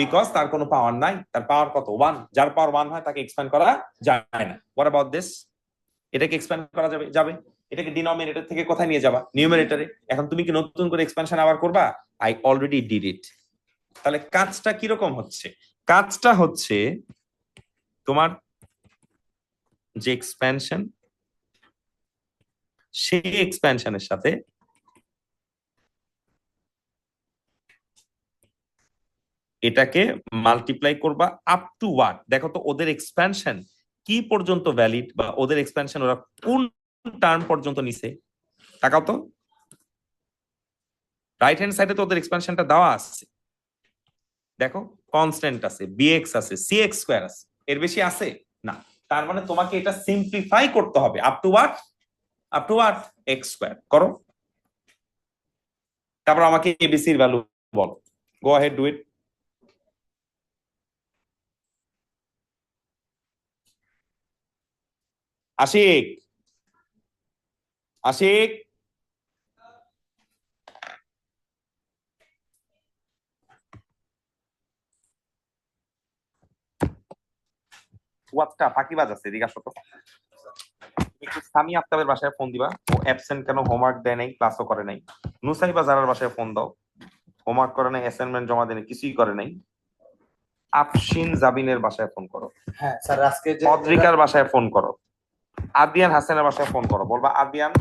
A: বিকজ তার কোনো পাওয়ার নাই, তার পাওয়ার কত? 1। যার পাওয়ার 1 হয় তাকে এক্সপ্যান্ড করা যায় না। What about this? এটাকে এক্সপ্যান্ড করা যাবে? যাবে। এটাকে ডিনোমিনেটর থেকে কোথায় নিয়ে যাবা? নিউমারেটরে। এখন তুমি কি নতুন করে এক্সপ্যানশন আবার করবা? I already did it. তাহলে কাজটা কি রকম হচ্ছে? কাজটা হচ্ছে তোমার যে এক্সপ্যানশন, সেই এক্সপ্যানশনের সাথে এটাকে মাল্টিপ্লাই করবা আপ টু হোয়াট। দেখো তো ওদের এক্সপ্যানশন কি পর্যন্ত ভ্যালিড, বা ওদের এক্সপ্যানশন ওরা কোন টার্ম পর্যন্ত নিছে। তাকাও তো, রাইট হ্যান্ড সাইডে তো ওদের এক্সপ্যানশনটা দেওয়া আছে। দেখো কনস্ট্যান্ট আছে, বিএক্স আছে, সিএক্স স্কয়ার আছে, এর বেশি আছে না। তার মানে তোমাকে এটা সিম্পলিফাই করতে হবে up to what? Up to what? X square করো। তারপর আমাকে এবিসি এর ভ্যালু বলো। Go ahead, do it. Ashiq, Ashiq, হোয়াটসটা ফাঁকিবাজ আছে, এদিকে আসো তো। একটু সামি আফতাবের বাসায় ফোন দিবা, ও অ্যাবসেন্ট কেন, হোমওয়ার্ক দেয় নাই, ক্লাসও করে নাই। নুসাইবা জারার বাসায় ফোন দাও, হোমওয়ার্ক করে নাই, অ্যাসাইনমেন্ট জমা দেয় নাই, কিছুই করে নাই। আফশিন জাবিনের বাসায় ফোন করো,
C: হ্যাঁ স্যার আজকে যে
A: অদ্রিকার বাসায় ফোন করো, আদিয়ান হাসানের বাসায় ফোন করো, বলবা আদিয়ান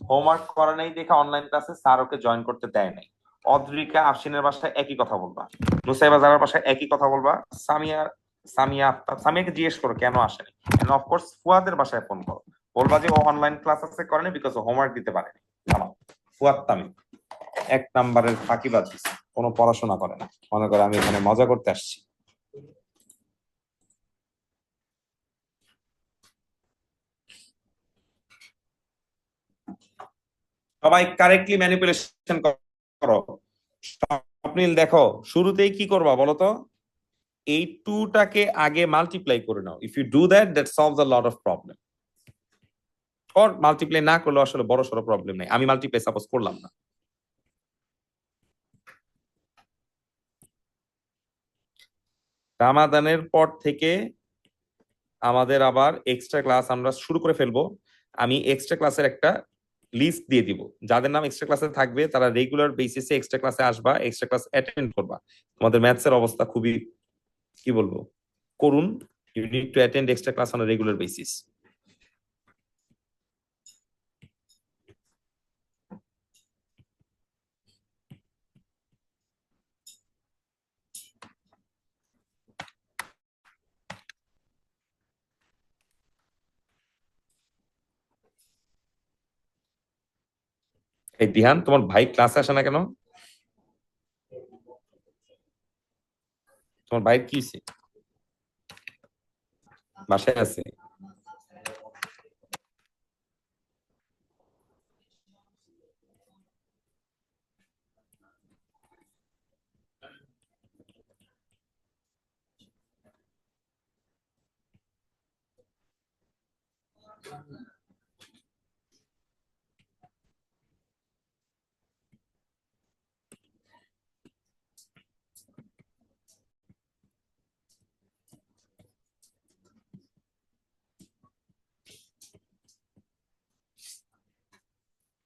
A: হোমওয়ার্ক করে নাই দেখে অনলাইন ক্লাসে স্যার ওকে জয়েন করতে দেয় নাই। অদ্রিকা আফশিনের বাসায় একই কথা বলবা, নুসাইবা জারার বাসায় একই কথা বলবা, সামিয়াকে জিজ্ঞেস করো কেন আসেনি। এন্ড অফকোর্স ফুয়াদের বাসায় ফোন করো, বলবা যে ও অনলাইন ক্লাস আছে করেনি বিকজ ও হোমওয়ার্ক দিতে পারেনি। জানো ফুয়াদ তামিম 1 নাম্বারের ফাঁকিবাজ, কোনো পড়াশোনা করে না, মনে করে আমি এখানে মজা করতে আসছি। সবাই কারেক্টলি ম্যানিপুলেশন করো। স্বপ্নিল দেখো শুরুতেই কি করবা বলো তো, এই 2টাকে আগে মাল্টিপ্লাই করে নাও। If you do that, that solves a lot of problem. Or multiply না করলে আসলে বড় সড়ো প্রবলেম নেই। আমি মাল্টিপ্লাই সাপোজ করলাম না। রামাদানের পর থেকে আমাদের আবার এক্সট্রা ক্লাস আমরা শুরু করে ফেলবো। আমি এক্সট্রা ক্লাসের একটা লিস্ট দিয়ে দিব, যাদের নাম এক্সট্রা ক্লাসে থাকবে তারা রেগুলার বেসিসে এক্সট্রা ক্লাসে আসবা, এক্সট্রা ক্লাস অ্যাটেন্ড করবা। তোমাদের ম্যাথসের অবস্থা খুবই, কি বলবো, করুন। You need to attend extra class on a regular basis. এই দিহান, তোমার ভাই ক্লাসে আসে না কেন? তোমার ভাই কি হইছে? বাসায় আছে?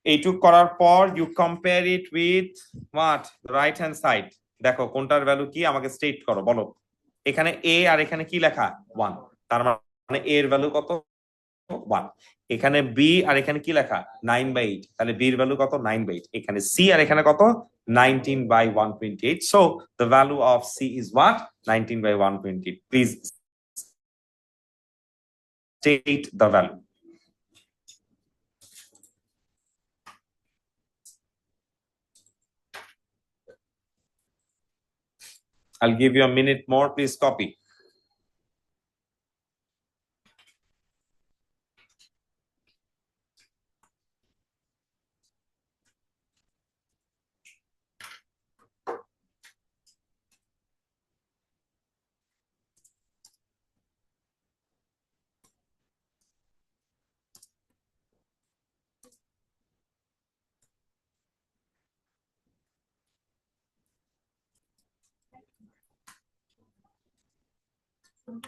A: এইটুক করার পর you compare it with what, right hand side. দেখো কোনটার ভ্যালু কি আমাকে স্টেট করো, বলো। এখানে এ আর এখানে কি লেখা? 1। তার মানে এ এর ভ্যালু কত? 1। এখানে বি আর এখানে কি লেখা? 9/8। তাহলে বি এর ভ্যালু কত? 9/8। এখানে সি আর এখানে কত? 19/128। So the value of c is what? 19/128। Please state the value. I'll give you a minute more. Please copy.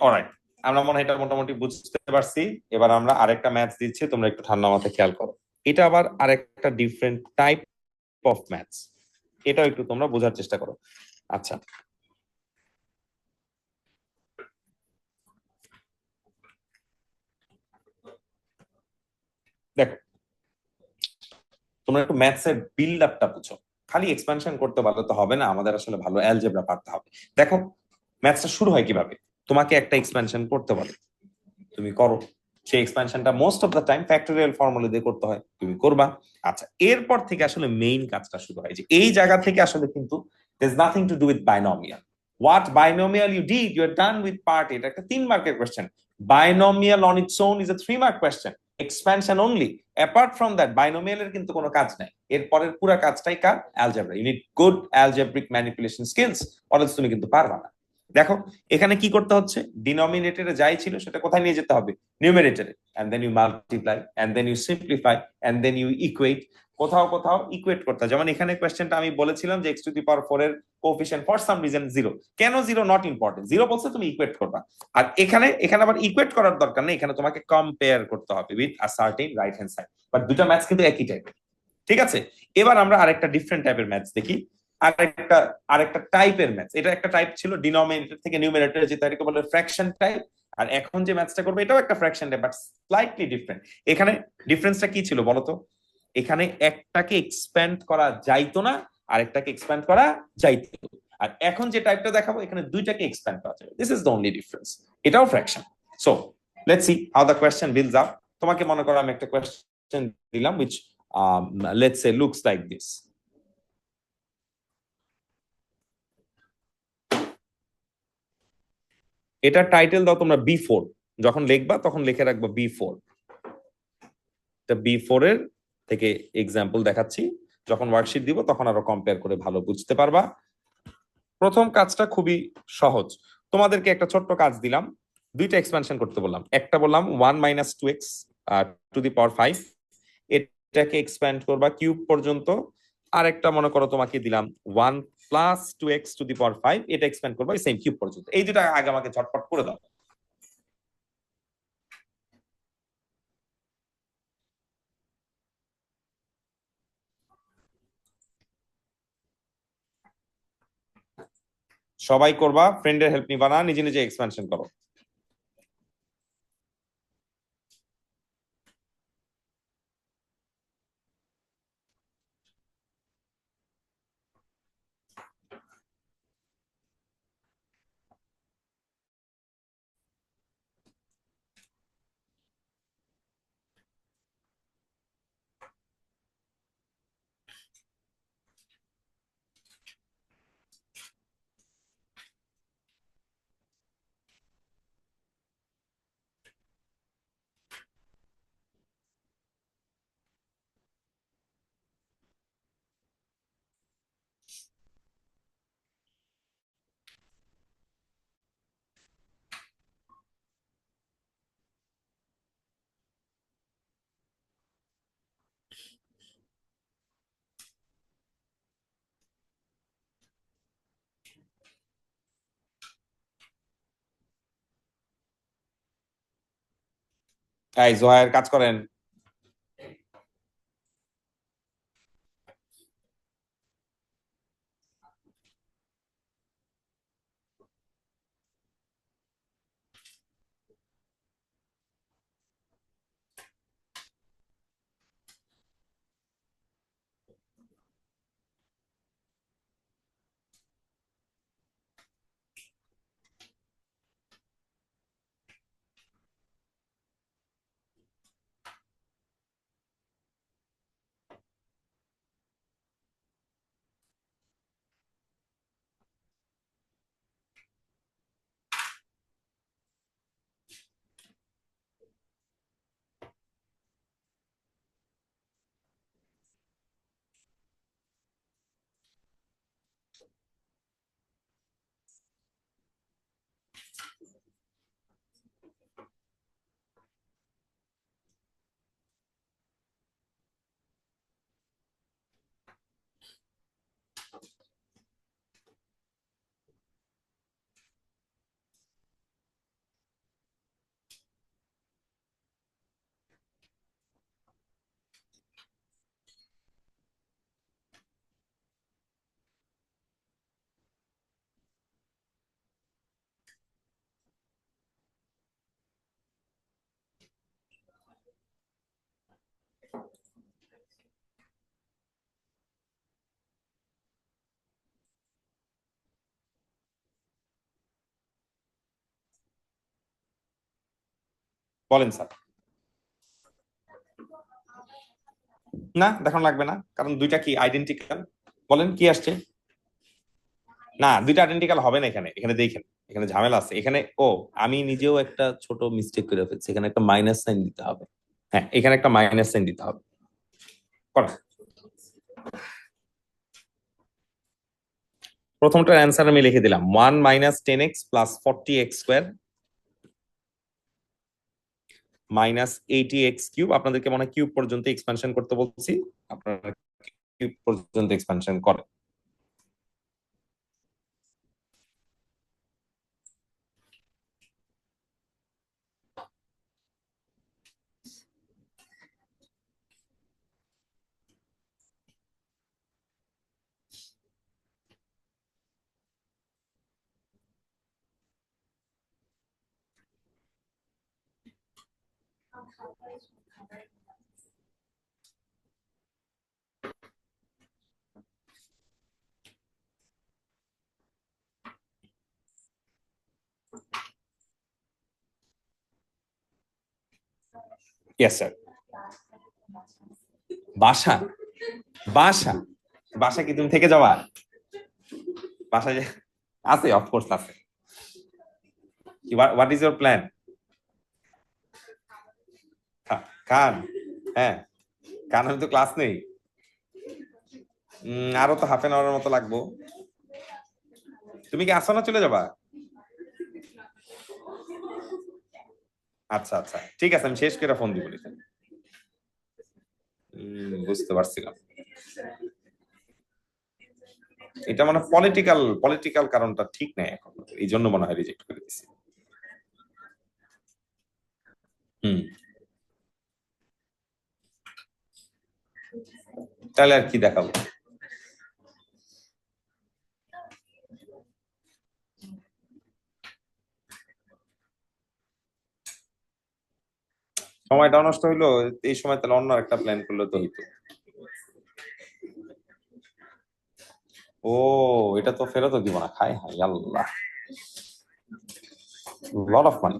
A: Alright, আমরা মনে হয় এটা মোটামুটি বুঝতে পারছি। এবার আমরা আরেকটা ম্যাথস দিচ্ছি, তোমরা একটু ঠান্ডা মাথায় খেয়াল করো। এটা আবার আরেকটা ডিফারেন্ট টাইপ অফ ম্যাথস, এটাও একটু তোমরা বোঝার চেষ্টা করো। আচ্ছা, দেখো তোমরা একটু ম্যাথস এর বিল্ড আপটা বুঝো। খালি এক্সপ্যানশন করতে পারলে তো হবে না, আমাদের আসলে ভালো অ্যালজেব্রা পারতে হবে। দেখো ম্যাথসটা শুরু হয় কিভাবে? তোমাকে একটা এক্সপ্যানশন করতে বলে, তুমি করো। সেই এক্সপ্যানশনটা most of the time factorial formula দিয়ে করতে হয়, তুমি করবা। আচ্ছা, এরপর থেকে আসলে মেইন কাজটা শুরু হয়, যে এই জায়গা থেকে আসলে কিন্তু there's nothing to do with binomial. What binomial you did, you're done with part. এটা একটা 3 মার্কের question. Binomial on its own is a 3 mark question. Expansion only. Apart from that বাইনোমিয়ালের কিন্তু কোনো কাজ নাই। এরপরের পুরো কাজটাই কার? Algebra. You need good algebraic manipulation skills, অথচ তুমি কিন্তু পারবা না। দেখো এখানে কি করতে হচ্ছে, ডিনোমিনেটরে যাই ছিল সেটা কোথায় নিয়ে যেতে হবে? নিউমারেটরে। And then you multiply, and then you simplify, and then you equate. কোথাও কোথাও ইকুয়েট করতে হয়। যেমন এখানে কোয়েশ্চেনটা আমি বলেছিলাম যে x⁴ এর কোএফিশিয়েন্ট ফর সাম রিজন 0। কেন 0 নট ইম্পর্টেন্ট, 0 বলছে তুমি ইকুয়েট করবা। আর এখানে এখানে আবার ইকুয়েট করার দরকার নেই, এখানে তোমাকে কম্পেয়ার করতে হবে with a certain right hand side. But দুটো ম্যাথস কিন্তু একই টাইপের। ঠিক আছে, এবার আমরা আরেকটা ডিফারেন্ট টাইপের ম্যাথস দেখি। আরেকটা আরেকটা টাইপের ম্যাথস। এটা একটা টাইপ ছিল ডিনোমিনেটর থেকে নিউমারেটরে যেতে, এটাকে বলে ফ্র্যাকশন টাইপ। আর এখন যে ম্যাথসটা করবো এটাও একটা fraction type, but slightly different. এখানে ডিফারেন্সটা কি ছিল বলতো? এখানে একটাকে এক্সপ্যান্ড করা যাইতো না, আরেকটাকে এক্সপ্যান্ড করা যাইতো। আর এখন যে টাইপটা দেখাবো এখানে দুইটাকে এক্সপ্যান্ড করা যাবে। This is the only difference. এটাও fraction. So let's see how the question builds up. তোমাকে মনে করো আমি একটা কোয়েশ্চেন দিলাম which let's say looks like this. এটা টাইটেল দাও তোমরা B4। যখন লিখবা তখন লিখে রাখবা B4। এটা B4 এর থেকে এক্সাম্পল দেখাচ্ছি, যখন ওয়ার্কশিট দিব তখন আরো কম্পেয়ার করে ভালো বুঝতে পারবা। প্রথম কাজটা খুবই সহজ, তোমাদেরকে একটা ছোট্ট কাজ দিলাম, দুইটা এক্সপ্যানশন করতে বললাম। একটা বললাম 1 - 2x টু দি পাওয়ার 5, এটাকে এক্সপ্যান্ড করবা কিউব পর্যন্ত। আর একটা মনে করো তোমাকে দিলাম 1 + 2x টু দি পাওয়ার 5, এটা এক্সপ্যান্ড করবা সেম কিউব পর্যন্ত। এই দুটা আগে আমাকে ঝটপট করে দাও। সবাই করবা, ফ্রেন্ডের হেল্প নিবা না, নিজে নিজে এক্সপ্যানশন করো। এই জোহায়ের কাজ করেন। বলেন স্যার। না দেখানো লাগবে না, কারণ দুইটা কি আইডেন্টিক্যাল। বলেন কি আসছে। না দুইটা আইডেন্টিক্যাল হবে না, এখানে এখানে দেখেন, এখানে ঝামেলা আছে এখানে। ও আমি নিজেও একটা ছোট মিস্টেক করে ফেলছি, এখানে একটা মাইনাস সাইন দিতে হবে। হ্যাঁ এখানে একটা মাইনাস সাইন দিতে হবে। কর। প্রথমটার অ্যান্সার আমি লিখে দিলাম 1 minus 10x plus 40x square minus 80x cube. আপনাদেরকে মনে হয় কিউব পর্যন্ত এক্সপানশন করতে বলছি, আপনারা কিউব পর্যন্ত এক্সপানশন করেন। Yes sir. বাসা বাসা বাসা কি তুমি থেকে যাওয়া? বাসায় আছে, অফকোর্স আছে। What is your plan? খান। হ্যাঁ কারণ আমি তো ক্লাস নেই। আরো তো হাফ এন আওয়ারের মতো লাগবো। তুমি কি আসো না চলে যাবা? আচ্ছা আচ্ছা ঠিক আছে, আমি শেষ করে ফোন দিব। বুঝতে পারছিলাম, এটা মানে পলিটিক্যাল পলিটিক্যাল কারণটা ঠিক নেই এখন, এই জন্য মনে হয় রিজেক্ট করে দিচ্ছি। হুম তাহলে আর কি দেখাবো? সময়টা নষ্ট হইলো, এই সময় তাহলে অন্য একটা প্ল্যান করলে তো হইতো। ও এটা তো ফেরতও দিব না, খাই high Allah, lot of money.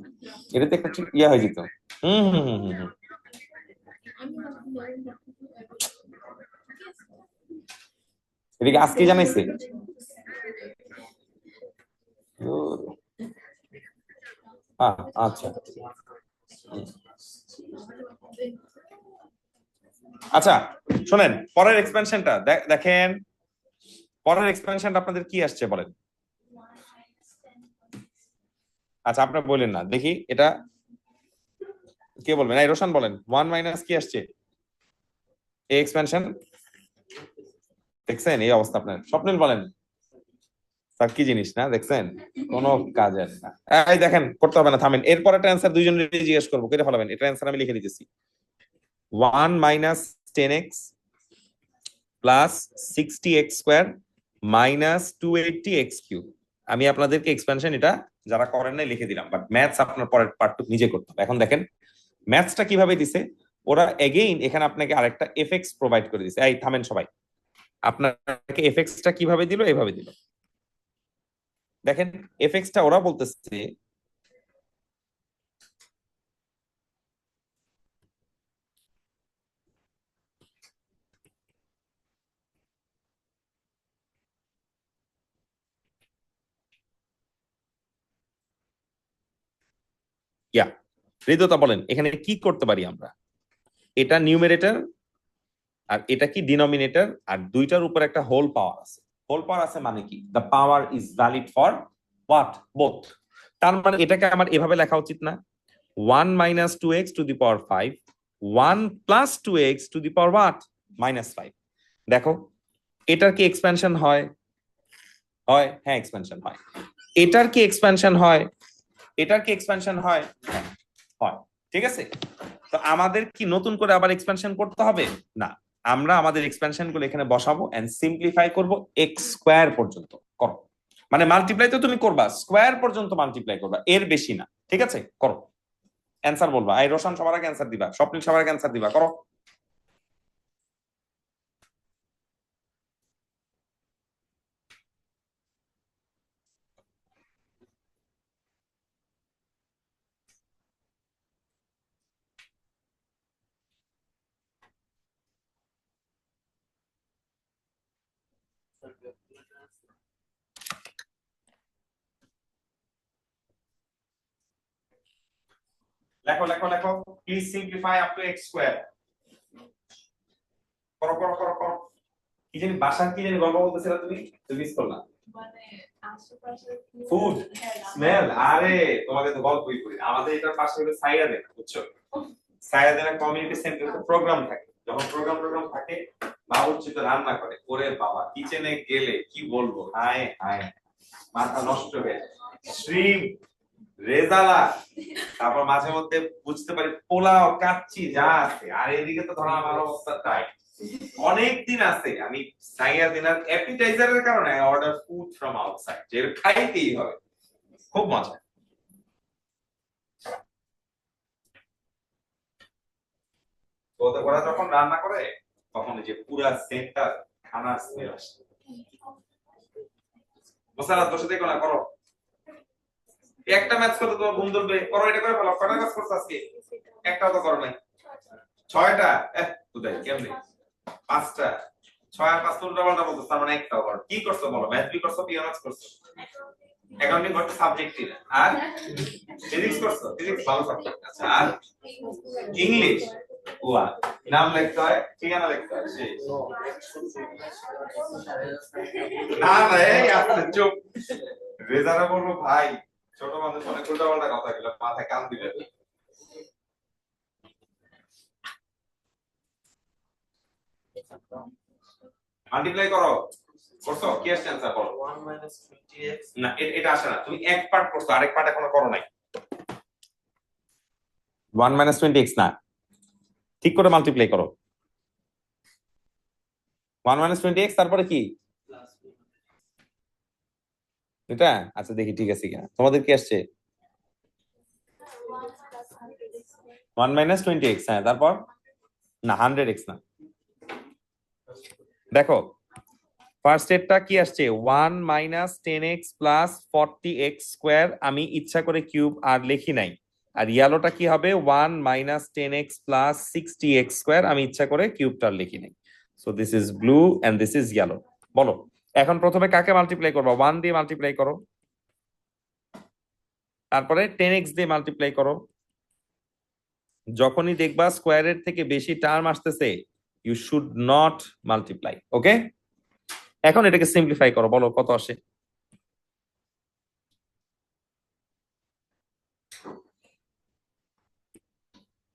A: এটাতে একটা ঠিক ইয়া হয়ে যেত। হুম হুম হুম হুম হুম। এদিকে আজকে জানাইছে। আচ্ছা আচ্ছা শোনেন, পরের এক্সপেনশনটা দেখেন। পরের এক্সপেনশনটা আপনাদের কি আসছে বলেন। আচ্ছা আপনারা বলেন না দেখি এটা, কে বলবেন? এই রোশন বলেন, 1 মাইনাস কি আসছে? এই এক্সপেনশন দেখছেন, এই অবস্থা আপনার। স্বপ্নিল বলেন। তার কি জিনিস না দেখছেন, কোনো কাজের না। এই দেখেন, করতে হবে না, থামেন। এরপর একটা অ্যান্সার দুইজনের জিজ্ঞেস করবো, কেটে ফেলাবেন। এটা অ্যান্সার আমি লিখে দিতেছি। 1 minus 10x plus 60x square minus 280x cube. আমি আপনাদেরকে এক্সপেনশন এটা যারা করেন নাই লিখে দিলাম, বাট ম্যাথস আপনার পরের পার্টটুকু নিজে করতে হবে। এখন দেখেন ম্যাথসটা কিভাবে দিছে ওরা। এগেইন এখানে আপনাকে আরেকটা এফএক্স প্রোভাইড করে দিছে। এই থামেন সবাই, আপনাকে এফএক্সটা কিভাবে দিল, এভাবে দিল। দেখেন এফএক্সটা ওরা বলতেছে ইয়া, হৃদয়তা বলেন এখানে কি করতে পারি আমরা। এটা নিউমারেটর আর এটা কি ডিনোমিনেটর, আর দুইটার উপর একটা হোল পাওয়ার আছে। হোল পাওয়ার আছে মানে কি, the power is valid for what, both. তার মানে এটাকে আমার এভাবে লেখা উচিত না, 1 minus 2x two the power 5, 1 plus 2x two the power what, minus 5। দেখো এটার কি এক্সপেনশন হয়? হয়, হ্যাঁ এক্সপেনশন হয়। এটার কি এক্সপেনশন হয়? এটার কি এক্সপেনশন হয়? হ্যাঁ, হয়। ঠিক আছে, তো আমাদের কি নতুন করে আবার এক্সপেনশন করতে হবে না, আমরা আমাদের এক্সপেনশন গুলো এখানে বসাবো এন্ড সিম্পলিফাই করব এক্স স্কোয়ার পর্যন্ত। করো, মানে মাল্টিপ্লাই তো তুমি করবা, স্কোয়ার পর্যন্ত মাল্টিপ্লাই করবা, এর বেশি না। ঠিক আছে, করো, অ্যান্সার বলবা। এই রোশন সবার আগে অ্যান্সার দিবা, স্বপ্নিল সবার আগে অ্যান্সার দিবা, করো। লেখো লেখো লেখো, please simplify up to x square. করো করো করো করো। কি জানি বাসার কি জানি গল্প বলতেছিলা তুমি, তুমি মিস করলা।
B: মানে আশেপাশে
A: ফুড স্মেল, আরে তোমাকে তো গল্পই করি। আমাদের এটার পাশে হলো সাইয়া দেনা, বুঝছো? সাইয়া দেনা কমিউনিটি সেন্টারে প্রোগ্রাম থাকে, যখন প্রোগ্রাম থাকে বাবুর্চি তো রান্না করে। ওরে বাবা, কিচেনে গেলে কি বলবো, হায় হায়, মাথা নষ্ট হয়ে যায়। শ্রিম, রেজালা, তারপর মাঝে মধ্যে বুঝতে পারি পোলাও, কাচ্চি যা আছে। আর এদিকে তো ধরো আমার অবস্থা তাই, অনেক দিন আছে আমি সাইয়া দিনার অ্যাপিটাইজারের কারণে অর্ডার ফুড ফ্রম আউটসাইড, যে খাইতেই হবে। খুব মজা। তো ওরা যখন রান্না করে তখন এই যে পুরা সেন্টার খানার স্মেল আসে। মোসারা তোর সাথে কোনা করো, একটা ম্যাচ করতে তো ঘুম ধরবে, করো এটা করে ফেলো। কটা ম্যাচ করছো আজকে? একটাও তো করো নাই। 6টা, কোথায় কেমনে 5টা? 6 আর 5 উল্টা পাল্টা বলতো, তার মানে একটাও করো। কি করছো বলো? ম্যাথ বি করছো, পিও ম্যাথ করছো, অ্যাকাউন্টিং করতে সাবজেক্ট না, আর ফিজিক্স করছো, ফিজিক্স ভালো সাবজেক্ট। আচ্ছা, আর ইংলিশ ওয়া, নাম লিখতে হয়, ঠিকানা লিখতে হয়, সেই না না, এই আপনি চুপ। রেজারা বলবো ভাই, ছোট মানুষ অনেক উল্টা পাল্টা কথা গুলো মাথায় কান দিবে। মাল্টিপ্লাই করো, করছো? কি আসছে অ্যানসার বলো।
C: 1 minus 20x
A: না, এটা আসে না। তুমি এক পার্ট করছো, আরেক পার্ট এখনো করো নাই। 1 মাইনাস 20x না, ঠিক করে মাল্টিপ্লাই করো। 1 মাইনাস 20x তারপরে কি
C: plus
A: এটা? আচ্ছা দেখি ঠিক আছে কিনা। তোমাদের কি আসছে? 1 মাইনাস 20x, হ্যাঁ তারপর না 100x না। দেখো ফার্স্ট এরটা কি আসছে, 1 minus 10x plus 40x square. আমি ইচ্ছা করে কিউব আর লিখি নাই। আর ইয়েলোটা কি হবে, 1 minus 10x plus 60x square. আমি ইচ্ছা করে কিউবটা লিখি নাই। So this is blue and this is yellow. বলো এখন প্রথমে কাকে মাল্টিপ্লাই করবা? 1 দিয়ে মাল্টিপ্লাই করো, তারপরে 10x দিয়ে মাল্টিপ্লাই করো। যখনই দেখবা স্কোয়ারের থেকে বেশি টার্ম আসতেছে, ইউ শুড নট মাল্টিপ্লাই। ওকে, এখন এটাকে সিম্পলিফাই করো, বলো কত আসে।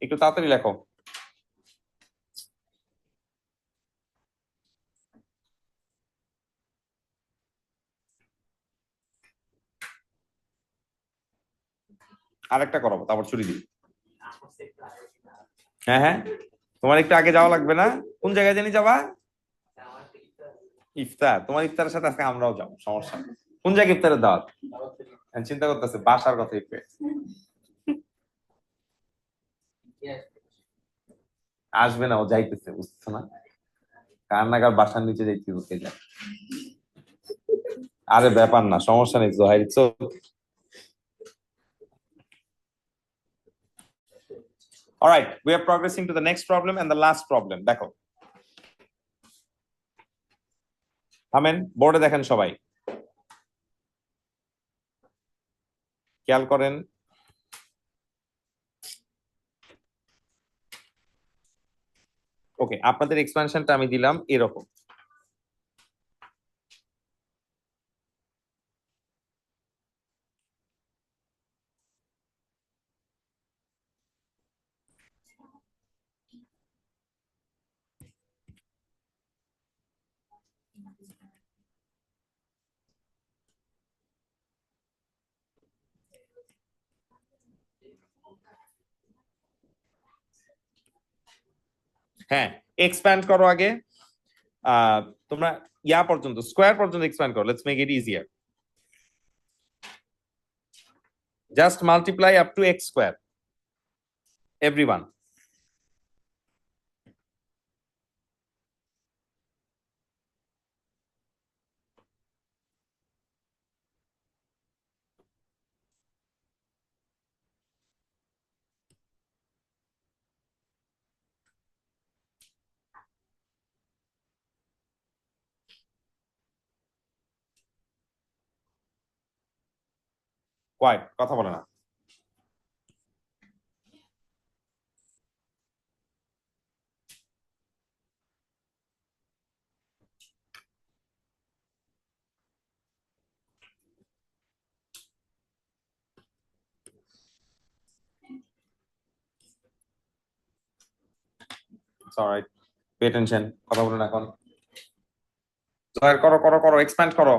A: একটু তাড়াতাড়ি লেখো। আরেকটা করাবো, তারপর ছুটি দিই। হ্যাঁ হ্যাঁ, তোমার একটু আগে যাওয়া লাগবে না? কোন জায়গায় জানি যাবা? ইফতার? তোমার ইফতারের সাথে আজকে আমরাও যাবো, সমস্যা নেই। কোন জায়গায় ইফতারের দাওয়াত? আমি চিন্তা করতেছে বাসার কথা একটু। আসবে না, ও যাইতেছে, বুঝছো না? কান্নাকার বাসার নিচে যাইতে বলতে যায়। আরে ব্যাপার না, সমস্যা নেই Zohair. So alright, we are progressing to the next problem and the last problem. দেখো, থামেন, বোর্ডে দেখেন সবাই, খেয়াল করেন। ওকে, আপনাদের এক্সপ্যানশনটা আমি দিলাম এরকম। হ্যাঁ, এক্সপ্যান্ড করো আগে। তোমরা ইয়া পর্যন্ত, স্কোয়ার পর্যন্ত এক্সপ্যান্ড করো। Let's make it easier. Just multiply up to x square, everyone. Quiet, কথা বলে না। অলরাইট, পে অ্যাটেনশন, কথা বলুন এখন। জয়ের করো করো করো, এক্সপ্যান্ড করো।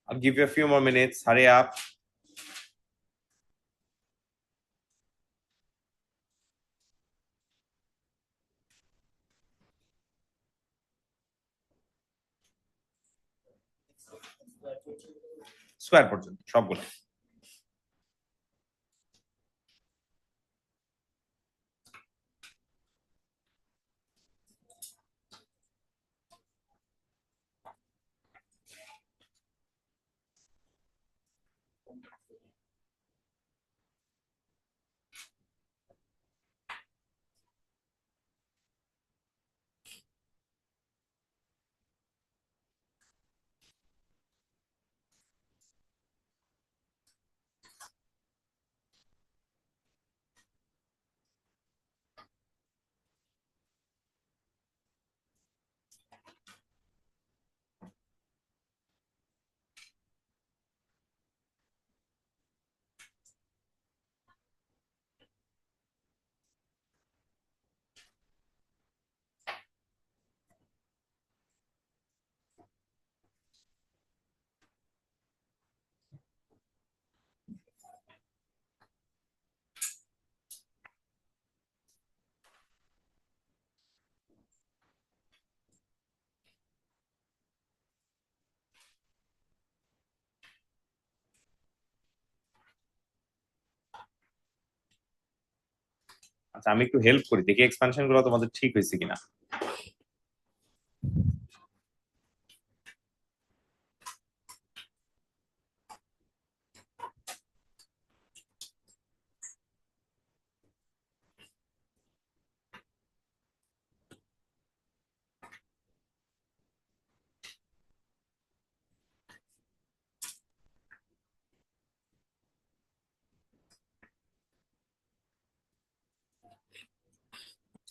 A: I'll give you a few more minutes. Hurry up. Square পর্যন্ত সবগুলো। আচ্ছা আমি একটু হেল্প করি, দেখি এক্সপানশন গুলো তোমাদের ঠিক হয়েছে কিনা।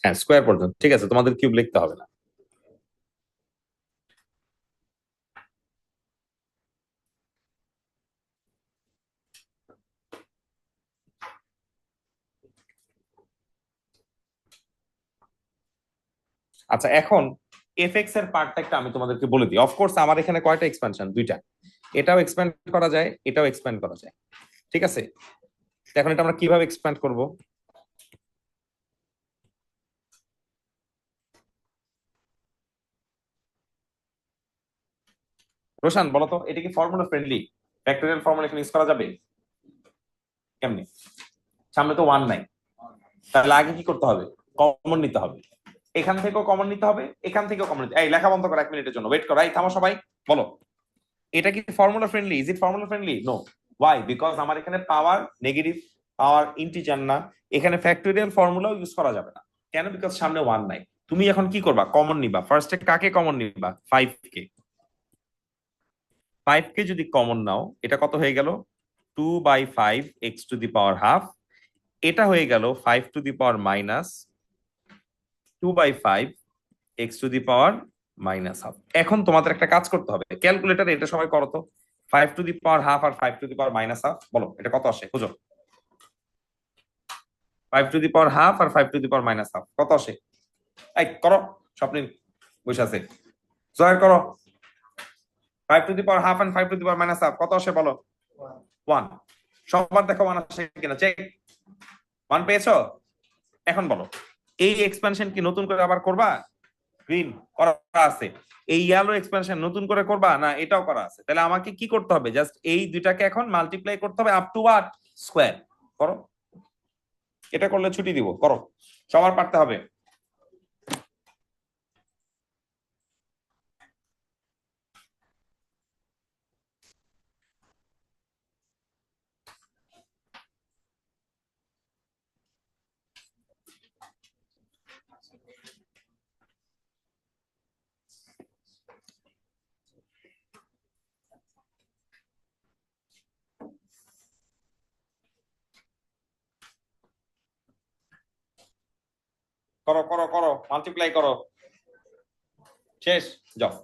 A: হ্যাঁ স্কোয়ার পর্যন্ত ঠিক আছে, তোমাদের কিউব লিখতে হবে না। আচ্ছা এখন এফএক্স এর পার্টটা একটা আমি তোমাদেরকে বলে দিই। অফকোর্স আমার এখানে কয়টা এক্সপানশন, দুইটা, এটাও এক্সপ্যান্ড করা যায়, এটাও এক্সপ্যান্ড করা যায়, ঠিক আছে। তো এখন এটা আমরা কিভাবে এক্সপ্যান্ড করব? রোশান বলো তো, এটা কি ফর্মুলা ফ্রেন্ডলি? ফ্যাক্টরিয়াল ফর্মুলা এখানে ইউজ করা যাবে কেমনে? সামনে তো ওয়ান নাই, তাহলে আগে কি করতে হবে? কমন নিতে হবে। এখান থেকেও কমন নিতে হবে, এখান থেকেও কমন নিতে। এই লেখা বন্ধ করো 1 মিনিটের জন্য, ওয়েট করো, এই থামো সবাই, বলো এটা কি formula friendly? Is it formula friendly? No. Why? Because আমার এখানে পাওয়ার নেগেটিভ, পাওয়ার ইন্টিজার না, এখানে ফ্যাক্টরিয়াল ফর্মুলাও ইউজ করা যাবে না। কেন? বিকজ সামনে ওয়ান নাই। তুমি এখন কি করবা? কমন নিবা। ফার্স্টে কাকে কমন নিবা? 5 কে। 5 কে যদি কমন নাও, এটা কত হয়ে গেল? 2/5 x two the power half. এটা হয়ে গেল 5 to the power minus 2/5 x two the power minus half. এখন তোমাদের একটা কাজ করতে হবে, ক্যালকুলেটারে এটা সবাই করো তো। 5 টু দি পাওয়ার হাফ আর 5 to the power minus half, বলো এটা কত আসে খুঁজো। 5 টু দি পাওয়ার হাফ আর 5 to the power minus half কত আসে? এই করো, স্বপ্নিল বসে আছে, জয়ের করো। 5 to the power half and 5 to the power minus half কত আসে বলো? 1। সবার দেখো 1 আসে কিনা, চেক। 1 পেয়েছো? এখন বলো এই এক্সপানশন কি নতুন করে আবার করবা? গ্রিন করা আছে। এই ইয়েলো এক্সপানশন নতুন করে করবা না এটাও করা আছে? তাহলে আমাকে কি করতে হবে? জাস্ট এই দুইটাকে এখন মাল্টিপ্লাই করতে হবে আপ টু হোয়াট? স্কয়ার। করো, এটা করলে ছুটি দিব, করো, সবার পারতে হবে। করো করো করো, মাল্টিপ্লাই করো, শেষ, যাও।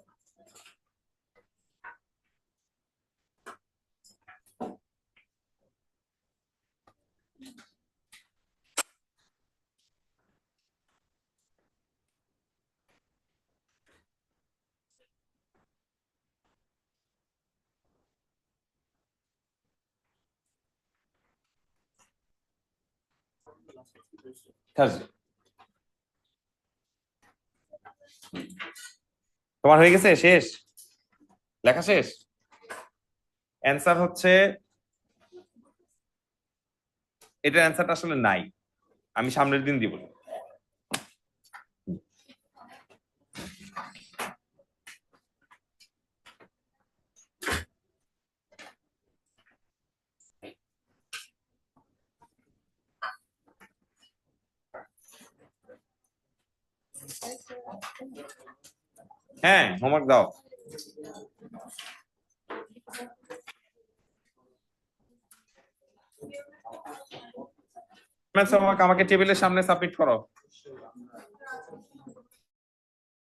A: থার্সডে। তোমার হয়ে গেছে? শেষ, লেখা শেষ? অ্যান্সার হচ্ছে, এটার অ্যান্সারটা আসলে নাই, আমি সামনের দিন দিব। হ্যাঁ, হোমওয়ার্ক দাও। হোমওয়ার্ক আমাকে টেবিলের সামনে সাবমিট করো।